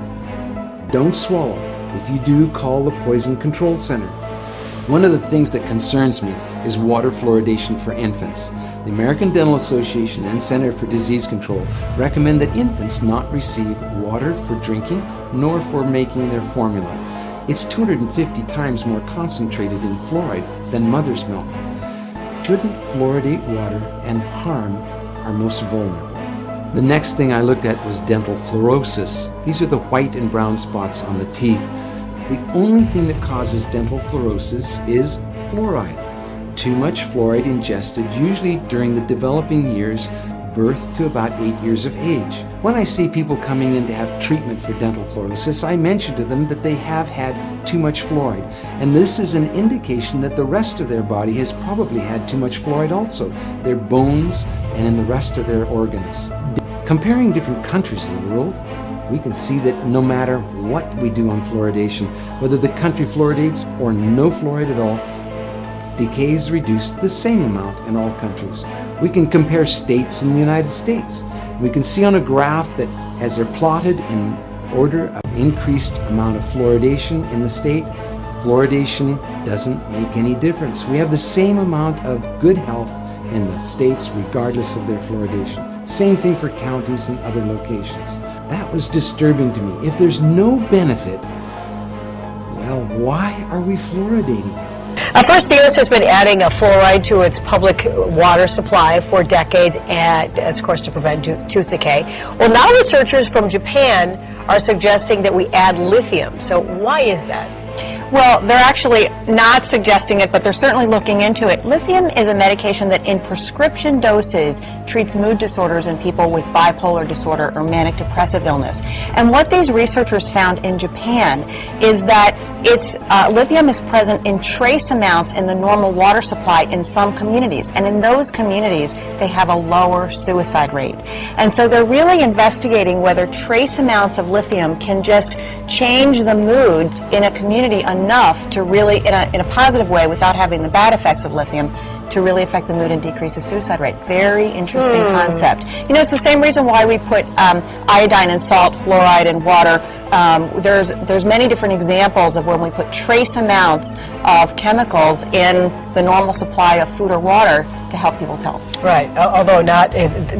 Don't swallow. If you do, call the Poison Control Center. One of the things that concerns me is water fluoridation for infants. The American Dental Association and Center for Disease Control recommend that infants not receive water for drinking nor for making their formula. It's 250 times more concentrated in fluoride than mother's milk. Shouldn't fluoridate water and harm our most vulnerable? The next thing I looked at was dental fluorosis. These are the white and brown spots on the teeth. The only thing that causes dental fluorosis is fluoride. Too much fluoride ingested, usually during the developing years, birth to about 8 years of age. When I see people coming in to have treatment for dental fluorosis, I mention to them that they have had too much fluoride. And this is an indication that the rest of their body has probably had too much fluoride also, their bones and in the rest of their organs. Comparing different countries of the world, we can see that no matter what we do on fluoridation, whether the country fluoridates or no fluoride at all, decay is reduced the same amount in all countries. We can compare states in the United States. We can see on a graph that as they're plotted in order of increased amount of fluoridation in the state, fluoridation doesn't make any difference. We have the same amount of good health in the states regardless of their fluoridation. Same thing for counties and other locations. That was disturbing to me. If there's no benefit, well, why are we fluoridating? First, the U.S. has been adding fluoride to its public water supply for decades, and of course to prevent tooth decay. Well, now researchers from Japan are suggesting that we add lithium. So why is that? Well, they're actually not suggesting it, but they're certainly looking into it. Lithium is a medication that in prescription doses treats mood disorders in people with bipolar disorder or manic depressive illness. And what these researchers found in Japan is that lithium is present in trace amounts in the normal water supply in some communities. And in those communities, they have a lower suicide rate. And so they're really investigating whether trace amounts of lithium can just change the mood in a community enough to really, in a positive way, without having the bad effects of lithium, to really affect the mood and decrease the suicide rate. Very interesting concept. You know, it's the same reason why we put iodine in salt, fluoride in water. There's many different examples of when we put trace amounts of chemicals in the normal supply of food or water to help people's health. Right, although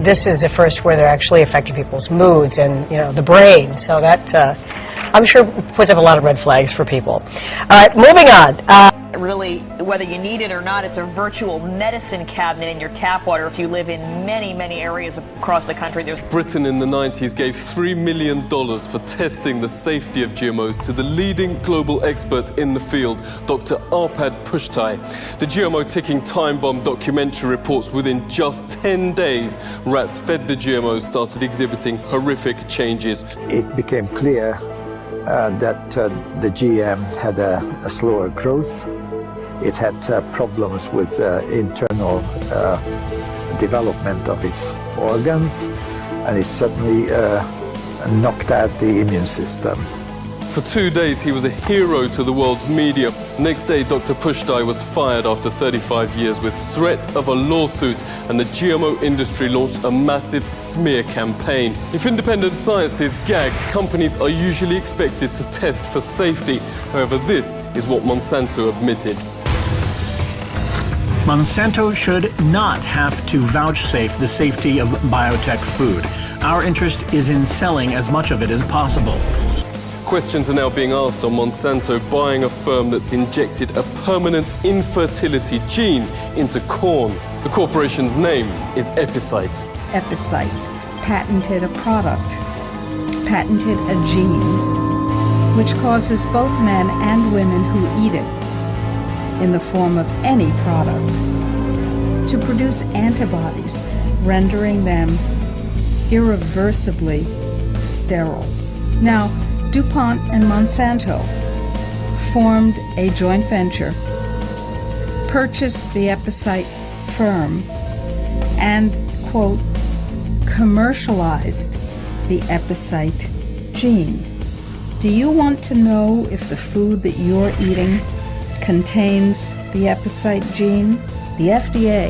this is the first where they're actually affecting people's moods and, you know, the brain. So that, I'm sure, puts up a lot of red flags for people. All right, moving on. Really, whether you need it or not, it's a virtual medicine cabinet in your tap water if you live in many, many areas across the country. Britain in the 90s gave $3 million for testing the safety of GMOs to the leading global expert in the field, Dr. Arpad Pushtai. The GMO ticking time bomb documentary reports within just 10 days, rats fed the GMOs started exhibiting horrific changes. It became clear that the GM had a slower growth. It had problems with internal development of its organs, and it certainly knocked out the immune system. For 2 days, he was a hero to the world's media. Next day, Dr. Pushtai was fired after 35 years with threats of a lawsuit, and the GMO industry launched a massive smear campaign. If independent science is gagged, companies are usually expected to test for safety. However, this is what Monsanto admitted. Monsanto should not have to vouchsafe the safety of biotech food. Our interest is in selling as much of it as possible. Questions are now being asked on Monsanto buying a firm that's injected a permanent infertility gene into corn. The corporation's name is Epicite. Epicite patented a product, patented a gene, which causes both men and women who eat it, in the form of any product, to produce antibodies, rendering them irreversibly sterile. Now, DuPont and Monsanto formed a joint venture, purchased the Epicite firm, and, quote, commercialized the Epicite gene. Do you want to know if the food that you're eating contains the Epicite gene? The FDA,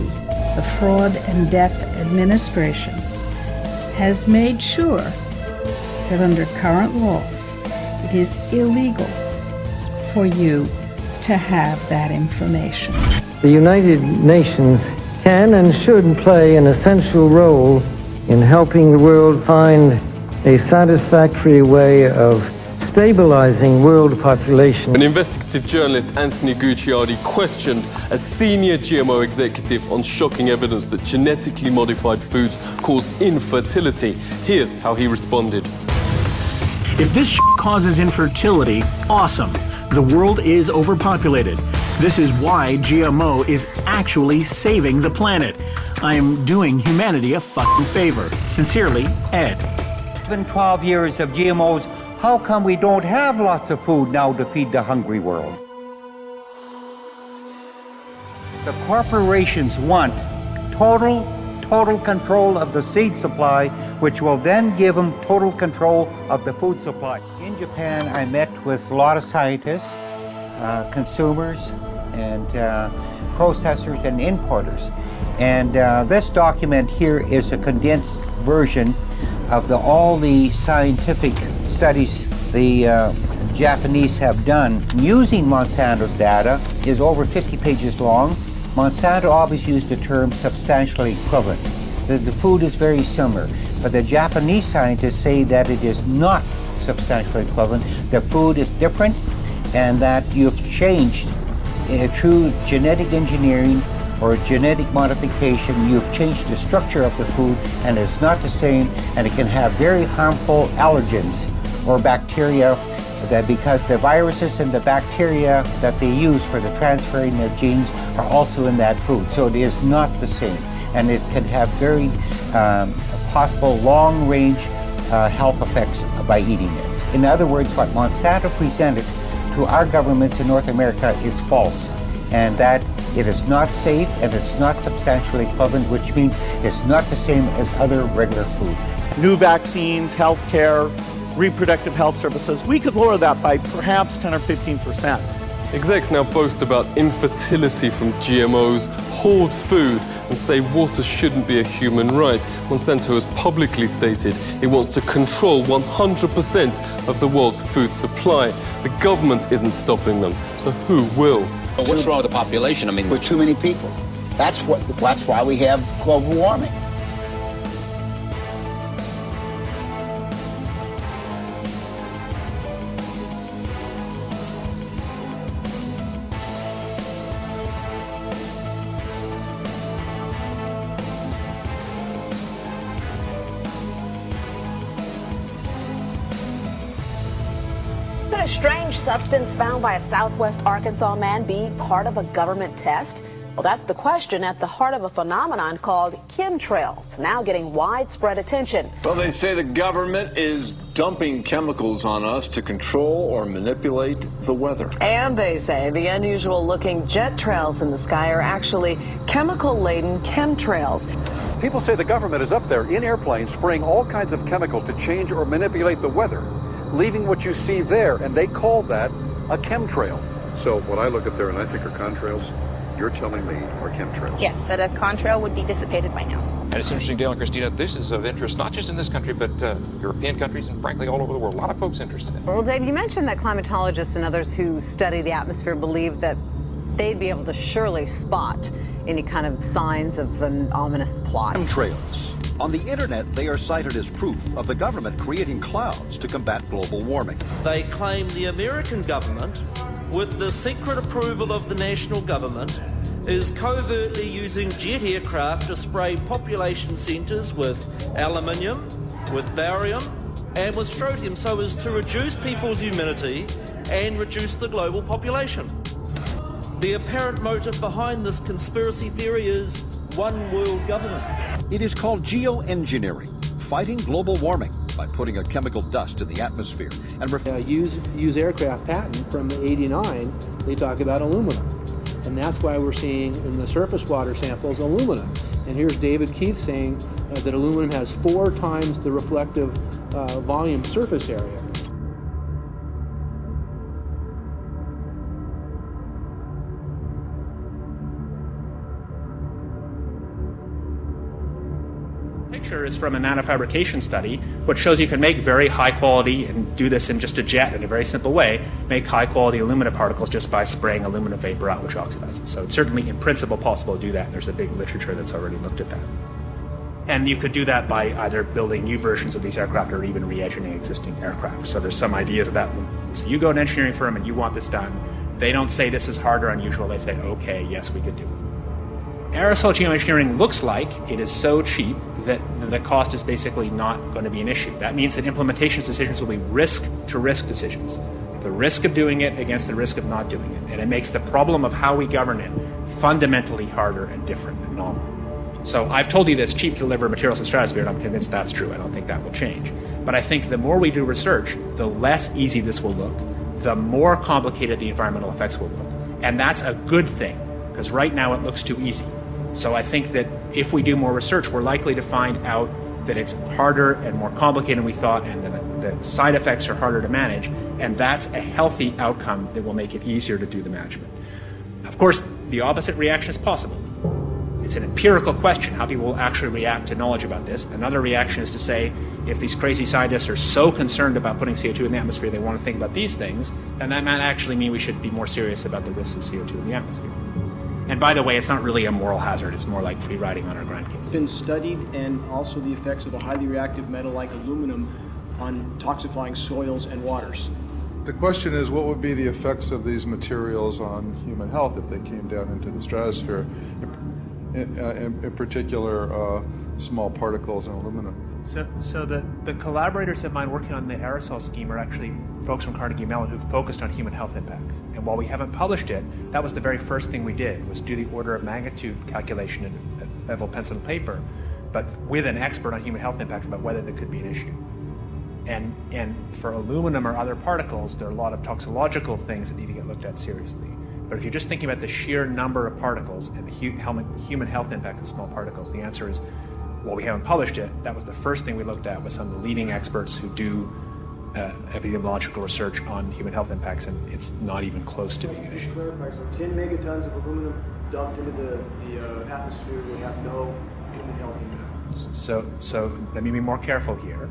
the Fraud and Death Administration, has made sure that under current laws, it is illegal for you to have that information. The United Nations can and should play an essential role in helping the world find a satisfactory way of stabilizing world population. An investigative journalist, Anthony Gucciardi, questioned a senior GMO executive on shocking evidence that genetically modified foods cause infertility. Here's how he responded. If this causes infertility, awesome. The world is overpopulated. This is why GMO is actually saving the planet. I am doing humanity a fucking favor. Sincerely, Ed. It's been 12 years of GMOs. How come we don't have lots of food now to feed the hungry world? The corporations want total control of the seed supply, which will then give them total control of the food supply. In Japan, I met with a lot of scientists, consumers, and processors and importers. And this document here is a condensed version of all the scientific studies the Japanese have done using Monsanto's data. Is over 50 pages long. Monsanto always used the term substantially equivalent. The food is very similar, but the Japanese scientists say that it is not substantially equivalent. The food is different, and that you've changed through genetic engineering or genetic modification, you've changed the structure of the food, and it's not the same, and it can have very harmful allergens or bacteria, that because the viruses and the bacteria that they use for the transferring their genes are also in that food. So it is not the same, and it can have very possible long-range health effects by eating it. In other words, what Monsanto presented to our governments in North America is false, and that it is not safe and it's not substantially equivalent, which means it's not the same as other regular food. New vaccines, healthcare, reproductive health services, we could lower that by perhaps 10 or 15%. Execs now boast about infertility from GMOs, hoard food, and say water shouldn't be a human right. Monsanto has publicly stated it wants to control 100% of the world's food supply. The government isn't stopping them, so who will? Well, what's wrong with the population? I mean, we're too many people. That's why we have global warming. Could a strange substance found by a Southwest Arkansas man be part of a government test? Well, that's the question at the heart of a phenomenon called chemtrails, now getting widespread attention. Well, they say the government is dumping chemicals on us to control or manipulate the weather. And they say the unusual-looking jet trails in the sky are actually chemical-laden chemtrails. People say the government is up there in airplanes spraying all kinds of chemicals to change or manipulate the weather, leaving what you see there, and they call that a chemtrail. So what I look at there and I think are contrails, you're telling me are chemtrails. Yes, that a contrail would be dissipated by now. And it's interesting, Dale and Christina, this is of interest not just in this country, but European countries and frankly all over the world. A lot of folks interested in it. Well, Dave, you mentioned that climatologists and others who study the atmosphere believe that they'd be able to surely spot any kind of signs of an ominous plot. Chemtrails. On the internet, they are cited as proof of the government creating clouds to combat global warming. They claim the American government, with the secret approval of the national government, is covertly using jet aircraft to spray population centres with aluminium, with barium, and with strontium so as to reduce people's immunity and reduce the global population. The apparent motive behind this conspiracy theory is one world government. It is called geoengineering, fighting global warming by putting a chemical dust in the atmosphere. And use aircraft patent from 89, they talk about aluminum. And that's why we're seeing in the surface water samples aluminum. And here's David Keith saying that aluminum has 4 times the reflective volume surface area. Picture is from a nanofabrication study, which shows you can make very high quality, and do this in just a jet in a very simple way, make high quality alumina particles just by spraying aluminum vapor out, which oxidizes. So it's certainly in principle possible to do that, and there's a big literature that's already looked at that. And you could do that by either building new versions of these aircraft or even re-engineering existing aircraft. So there's some ideas of that. So you go to an engineering firm and you want this done. They don't say this is hard or unusual. They say, okay, yes, we could do it. Aerosol geoengineering looks like it is so cheap that the cost is basically not going to be an issue. That means that implementation decisions will be risk-to-risk decisions. The risk of doing it against the risk of not doing it. And it makes the problem of how we govern it fundamentally harder and different and novel. So I've told you that it's cheap to deliver materials to the stratosphere, and I'm convinced that's true. I don't think that will change. But I think the more we do research, the less easy this will look, the more complicated the environmental effects will look. And that's a good thing, because right now it looks too easy. So I think that if we do more research, we're likely to find out that it's harder and more complicated than we thought, and that the side effects are harder to manage, and that's a healthy outcome that will make it easier to do the management. Of course, the opposite reaction is possible. It's an empirical question, how people will actually react to knowledge about this. Another reaction is to say, if these crazy scientists are so concerned about putting CO2 in the atmosphere, they want to think about these things, then that might actually mean we should be more serious about the risks of CO2 in the atmosphere. And by the way, it's not really a moral hazard. It's more like free riding on our grandkids. It's been studied, and also the effects of a highly reactive metal like aluminum on toxifying soils and waters. The question is, what would be the effects of these materials on human health if they came down into the stratosphere, in particular small particles and aluminum? So the collaborators of mine working on the aerosol scheme are actually folks from Carnegie Mellon who've focused on human health impacts. And while we haven't published it, that was the very first thing we did, was do the order of magnitude calculation in level pencil and paper, but with an expert on human health impacts about whether there could be an issue. And for aluminum or other particles, there are a lot of toxicological things that need to get looked at seriously. But if you're just thinking about the sheer number of particles and the human health impact of small particles, the answer is, well, we haven't published it. That was the first thing we looked at with some of the leading experts who do epidemiological research on human health impacts, and it's not even close to being an issue. So 10 megatons of aluminum dumped into the atmosphere would have no human health impact. So let me be more careful here.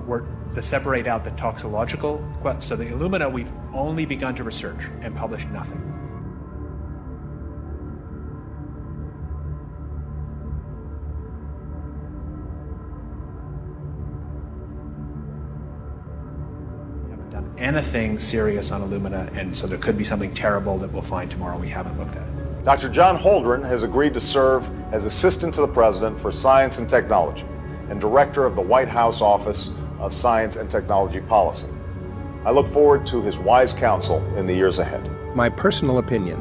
We're to separate out the toxicological. So the alumina, we've only begun to research and published nothing. We haven't done anything serious on alumina, and so there could be something terrible that we'll find tomorrow we haven't looked at. Dr. John Holdren has agreed to serve as Assistant to the President for Science and Technology and Director of the White House Office of Science and Technology Policy. I look forward to his wise counsel in the years ahead. My personal opinion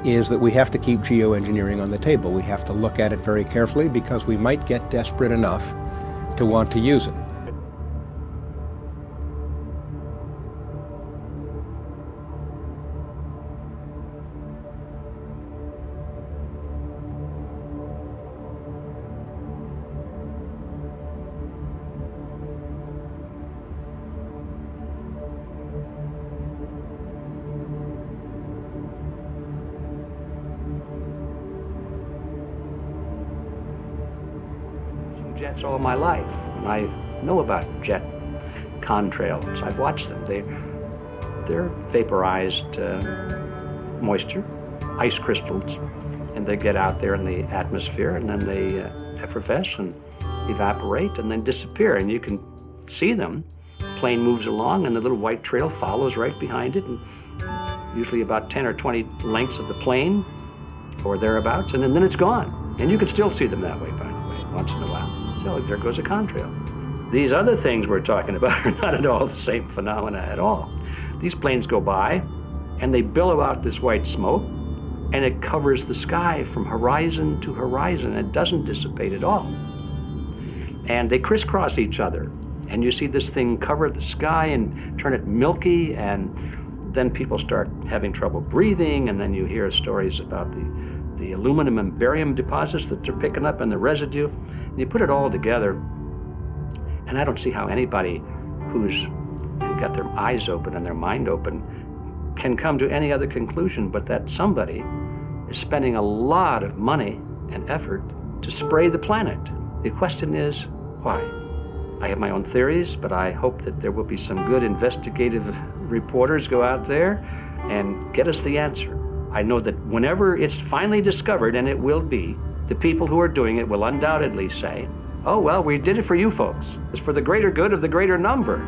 is that we have to keep geoengineering on the table. We have to look at it very carefully because we might get desperate enough to want to use it. Jets all my life, and I know about jet contrails. I've watched them. They're vaporized moisture, ice crystals, and they get out there in the atmosphere, and then they effervesce and evaporate and then disappear, and you can see them. The plane moves along, and the little white trail follows right behind it, and usually about 10 or 20 lengths of the plane or thereabouts, and then it's gone. And you can still see them that way, by the way, once in a while. So there goes a contrail. These other things we're talking about are not at all the same phenomena at all. These planes go by, and they billow out this white smoke, and it covers the sky from horizon to horizon. It doesn't dissipate at all. And they crisscross each other, and you see this thing cover the sky and turn it milky, and then people start having trouble breathing, and then you hear stories about the aluminum and barium deposits that they're picking up and the residue. And you put it all together, and I don't see how anybody who's got their eyes open and their mind open can come to any other conclusion but that somebody is spending a lot of money and effort to spray the planet. The question is, why? I have my own theories, but I hope that there will be some good investigative reporters go out there and get us the answer. I know that whenever it's finally discovered, and it will be, the people who are doing it will undoubtedly say, oh, well, we did it for you folks. It's for the greater good of the greater number.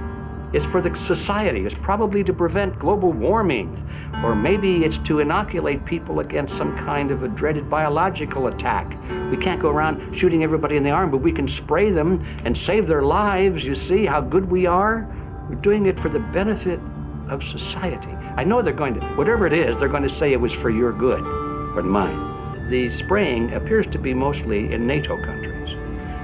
It's for the society. It's probably to prevent global warming. Or maybe it's to inoculate people against some kind of a dreaded biological attack. We can't go around shooting everybody in the arm, but we can spray them and save their lives. You see how good we are? We're doing it for the benefit of society. I know they're going to, whatever it is, they're going to say it was for your good or mine. The spraying appears to be mostly in NATO countries.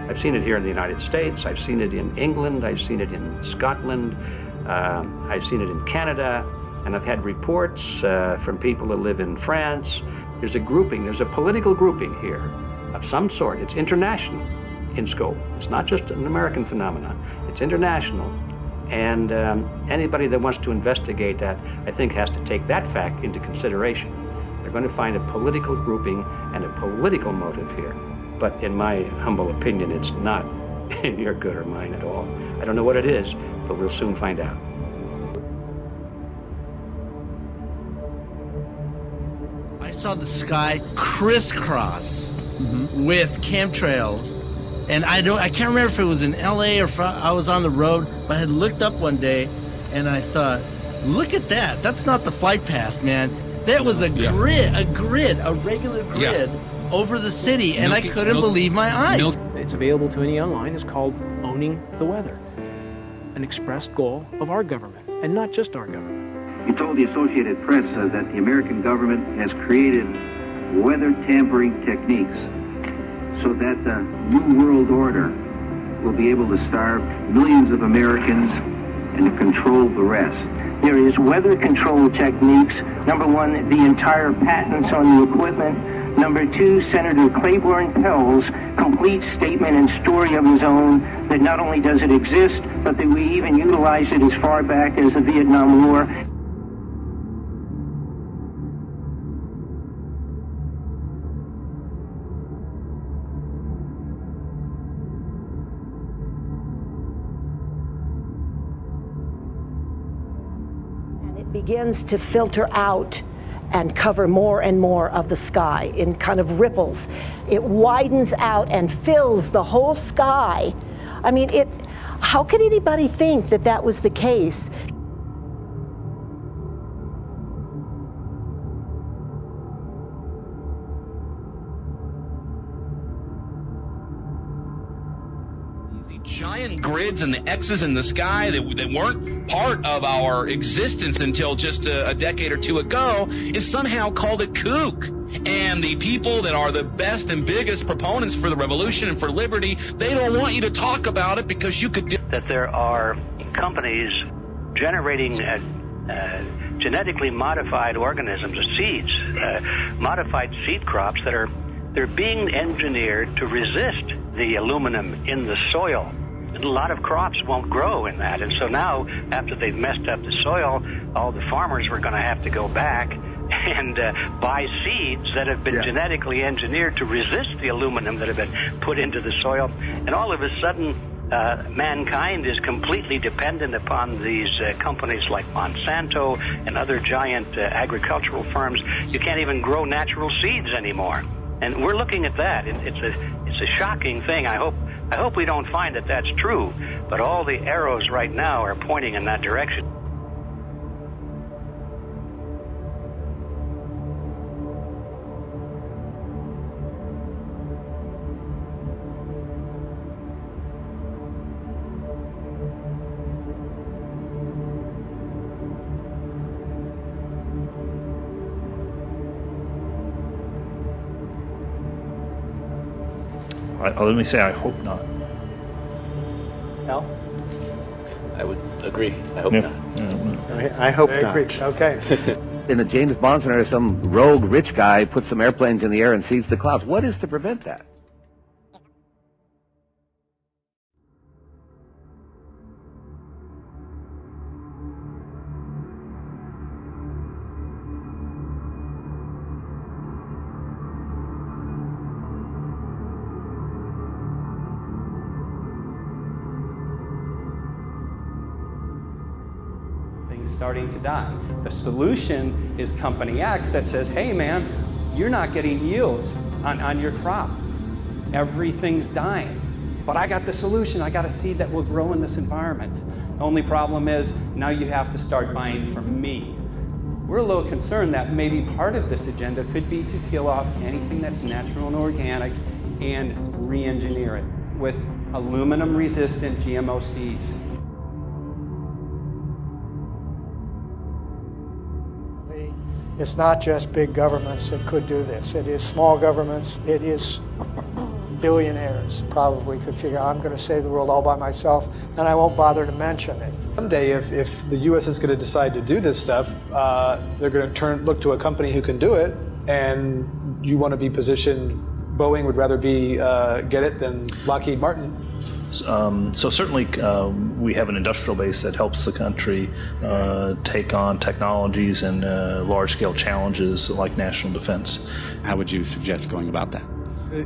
I've seen it here in the United States, I've seen it in England, I've seen it in Scotland, I've seen it in Canada, and I've had reports from people who live in France. There's a grouping, there's a political grouping here of some sort. It's international in scope. It's not just an American phenomenon, it's international. And anybody that wants to investigate that, I think, has to take that fact into consideration. They're going to find a political grouping and a political motive here. But in my humble opinion, it's not in your good or mine at all. I don't know what it is, but we'll soon find out. I saw the sky crisscross with chemtrails. And I can't remember if it was in LA or if I was on the road, but I had looked up one day and I thought, look at that. That's not the flight path, man. That was a grid, a regular grid over the city, and I couldn't believe my eyes. It's available to any online. It's called Owning the Weather, an expressed goal of our government, and not just our government. He told the Associated Press that the American government has created weather tampering techniques so that the New World Order will be able to starve millions of Americans and to control the rest. There is weather control techniques. Number one, the entire patents on the equipment. Number 2, Senator Claiborne Pell's complete statement and story of his own that not only does it exist, but that we even utilize it as far back as the Vietnam War. Begins to filter out and cover more and more of the sky in kind of ripples. It widens out and fills the whole sky. I mean, how could anybody think that that was the case? Giant grids and the X's in the sky that weren't part of our existence until just a decade or two ago is somehow called a kook. And the people that are the best and biggest proponents for the revolution and for liberty, they don't want you to talk about it because you could do that. There are companies generating genetically modified organisms, or seeds, modified seed crops they're being engineered to resist the aluminum in the soil. A lot of crops won't grow in that. And so now, after they've messed up the soil, all the farmers were going to have to go back and buy seeds that have been genetically engineered to resist the aluminum that have been put into the soil. And all of a sudden, mankind is completely dependent upon these companies like Monsanto and other giant agricultural firms. You can't even grow natural seeds anymore. And we're looking at that. It's a shocking thing. I hope we don't find that that's true, but all the arrows right now are pointing in that direction. Let me say, I hope not. Al? I would agree. I hope not. I hope not. Okay. In a James Bond scenario, some rogue rich guy puts some airplanes in the air and sees the clouds. What is to prevent that? Starting to die. The solution is company X that says, hey man, you're not getting yields on your crop. Everything's dying. But I got the solution. I got a seed that will grow in this environment. The only problem is now you have to start buying from me. We're a little concerned that maybe part of this agenda could be to kill off anything that's natural and organic and re-engineer it with aluminum-resistant GMO seeds. It's not just big governments that could do this. It is small governments. It is billionaires probably could figure out, I'm going to save the world all by myself, and I won't bother to mention it. Someday, if the U.S. is going to decide to do this stuff, they're going to look to a company who can do it, and you want to be positioned. Boeing would rather be get it than Lockheed Martin. So certainly we have an industrial base that helps the country take on technologies and large-scale challenges like national defense. How would you suggest going about that?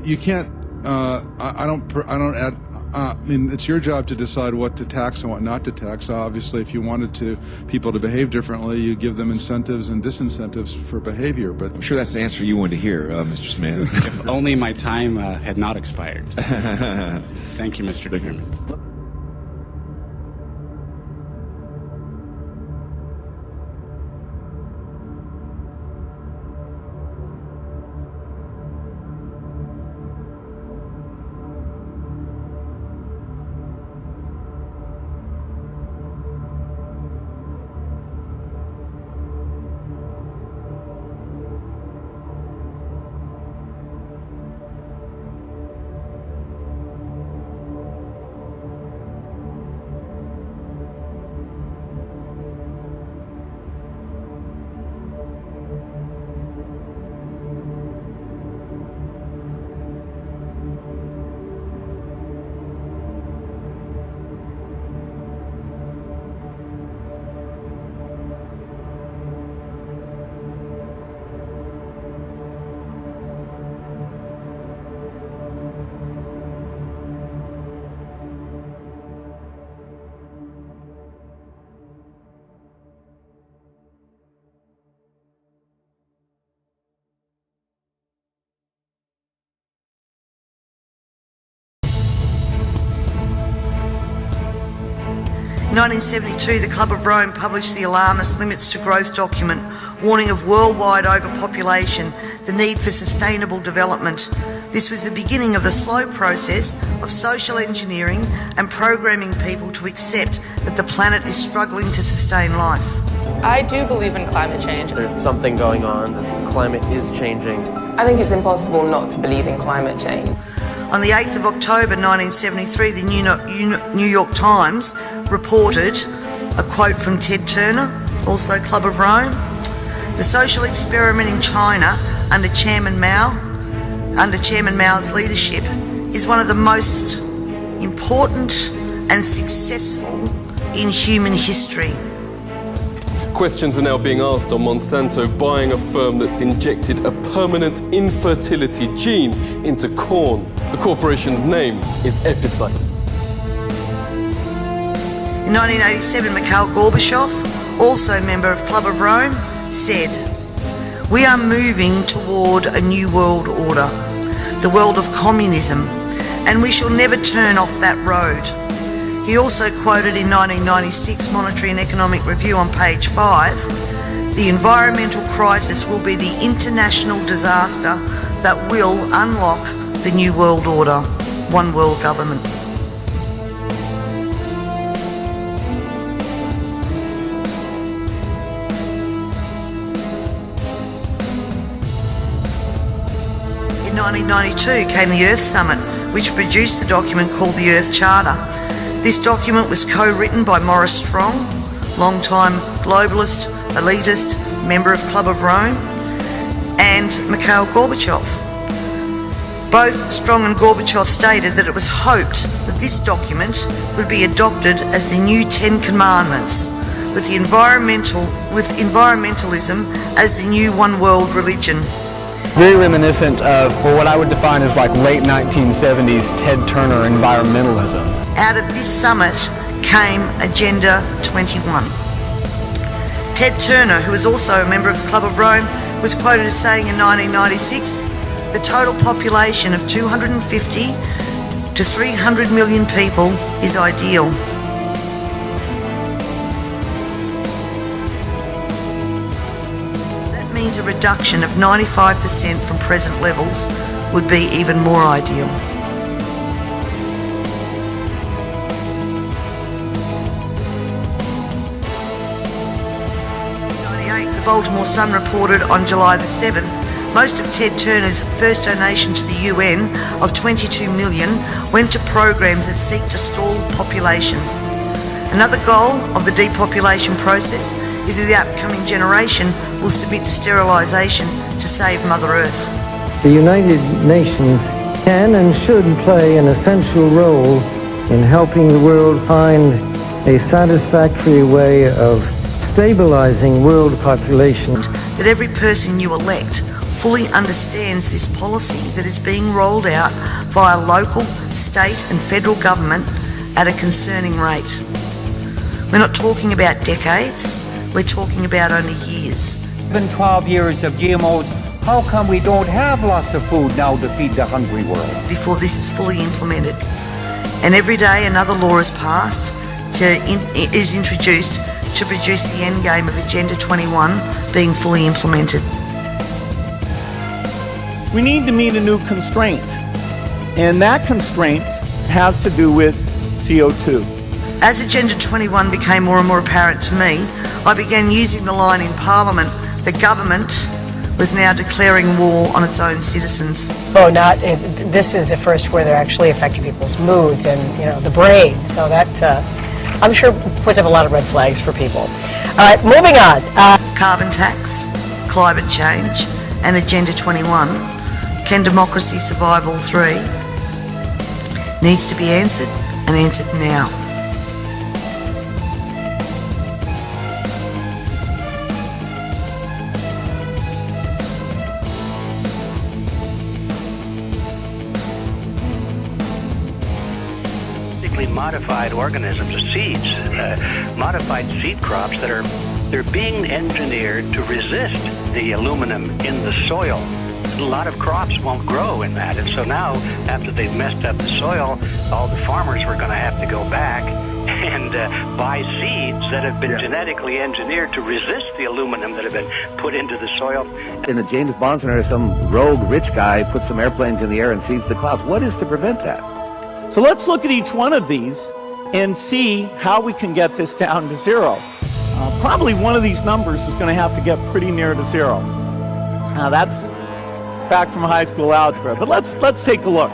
You can't. I don't add. I mean, it's your job to decide what to tax and what not to tax. Obviously, if you wanted people to behave differently, you give them incentives and disincentives for behavior. But I'm sure that's the answer you wanted to hear, Mr. Smith. If only my time had not expired. Thank you, Mr. Chairman. In 1972, the Club of Rome published the alarmist Limits to Growth document, warning of worldwide overpopulation, the need for sustainable development. This was the beginning of the slow process of social engineering and programming people to accept that the planet is struggling to sustain life. I do believe in climate change. There's something going on, the climate is changing. I think it's impossible not to believe in climate change. On the 8th of October 1973, the New York Times reported a quote from Ted Turner, also Club of Rome. The social experiment in China under Chairman Mao's leadership is one of the most important and successful in human history. Questions are now being asked on Monsanto buying a firm that's injected a permanent infertility gene into corn. The corporation's name is Epicite. In 1987, Mikhail Gorbachev, also a member of Club of Rome, said, "We are moving toward a new world order, the world of communism, and we shall never turn off that road." He also quoted in 1996 Monetary and Economic Review on page 5, "The environmental crisis will be the international disaster that will unlock the new world order, one world government." In 1992 came the Earth Summit, which produced the document called the Earth Charter. This document was co-written by Maurice Strong, long-time globalist, elitist, member of Club of Rome, and Mikhail Gorbachev. Both Strong and Gorbachev stated that it was hoped that this document would be adopted as the new 10 Commandments, with environmentalism as the new one world religion. Very reminiscent of what I would define as like late 1970s Ted Turner environmentalism. Out of this summit came Agenda 21. Ted Turner, who was also a member of the Club of Rome, was quoted as saying in 1996, "The total population of 250 to 300 million people is ideal." That means a reduction of 95% from present levels would be even more ideal. The Baltimore Sun reported on July the 7th, most of Ted Turner's first donation to the UN of $22 million went to programs that seek to stall population. Another goal of the depopulation process is that the upcoming generation will submit to sterilisation to save Mother Earth. The United Nations can and should play an essential role in helping the world find a satisfactory way of stabilizing world population. That every person you elect fully understands this policy that is being rolled out via local, state and federal government at a concerning rate. We're not talking about decades, we're talking about only years. Even 12 years of GMOs, how come we don't have lots of food now to feed the hungry world? Before this is fully implemented. And every day another law is passed, is introduced to produce the end game of Agenda 21 being fully implemented. We need to meet a new constraint, and that constraint has to do with CO2. As Agenda 21 became more and more apparent to me, I began using the line in Parliament that government was now declaring war on its own citizens. This is a first where they're actually affecting people's moods and the brain, so that I'm sure puts up a lot of red flags for people. All right, moving on. Carbon tax, climate change, and Agenda 21. Can democracy survive all three? Needs to be answered, and answered now. Modified organisms, seeds, modified seed crops they're being engineered to resist the aluminum in the soil. A lot of crops won't grow in that, and so now after they've messed up the soil, all the farmers were going to have to go back and buy seeds that have been genetically engineered to resist the aluminum that have been put into the soil. In a James Bond scenario, some rogue rich guy puts some airplanes in the air and seeds the clouds. What is to prevent that? So let's look at each one of these and see how we can get this down to zero. Probably one of these numbers is going to have to get pretty near to zero. Now that's back from high school algebra, but let's take a look.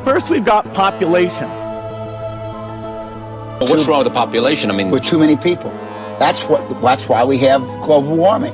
First, we've got population. Well, what's wrong with the population? I mean, we're too many people. That's why we have global warming.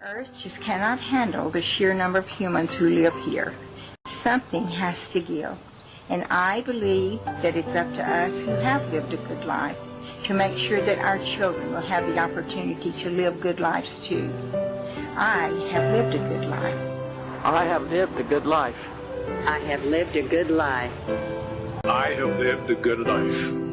Earth just cannot handle the sheer number of humans who live here. Something has to give. And I believe that it's up to us who have lived a good life to make sure that our children will have the opportunity to live good lives too. I have lived a good life. I have lived a good life. I have lived a good life. I have lived a good life.